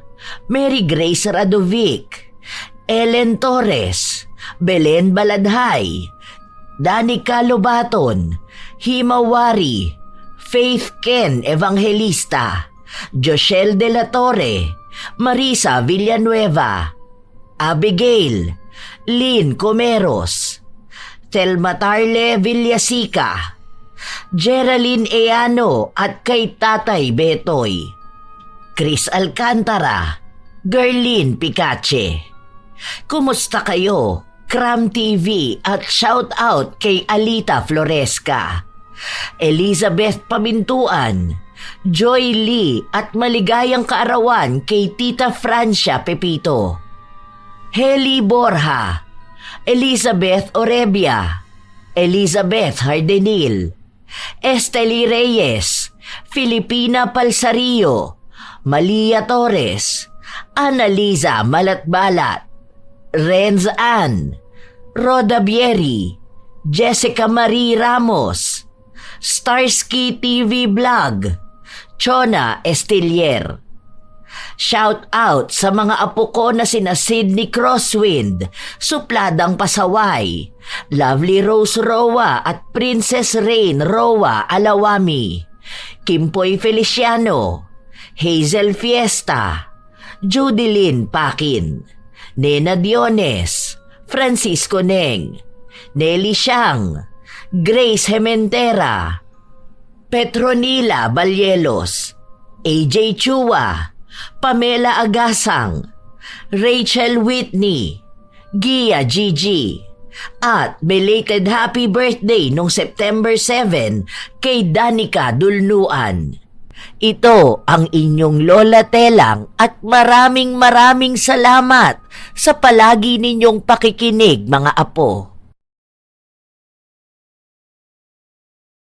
Mary Grace Radovic, Ellen Torres, Belen Baladhay, Danica Lobaton, Himawari, Faith Ken Evangelista, Joshel De La Torre, Marisa Villanueva, Abigail, Lynn Comeros, Thelma Tarle Villasica, Geraldine Eano at kay Tatay Betoy, Chris Alcantara, Gerlin Picache. Kumusta kayo? Cram TV at shout out kay Alita Floresca, Elizabeth Pamintuan, Joy Lee at maligayang kaarawan kay Tita Francia Pepito, Heli Borja, Elizabeth Orebia, Elizabeth Hardenil, Esteli Reyes, Filipina Palsario, Malia Torres, Annaliza Malatbalat, Renz Ann, Roda Bieri, Jessica Marie Ramos, Starsky TV Vlog, Chona Estilier. Shout out sa mga apo ko na sina Sydney Crosswind, Supladang Pasaway, Lovely Rose Roa at Princess Rain Roa Alawami, Kimpoy Feliciano, Hazel Fiesta, Judilyn Pakin, Nena Diones, Francisco Neng, Nelly Siang, Grace Hementera, Petronila Balyelos, AJ Chua, Pamela Agasang, Rachel Whitney, Gia Gigi, at belated happy birthday nung September 7 kay Danica Dulnuan. Ito ang inyong Lola Telang at maraming salamat sa palagi ninyong pakikinig, mga apo.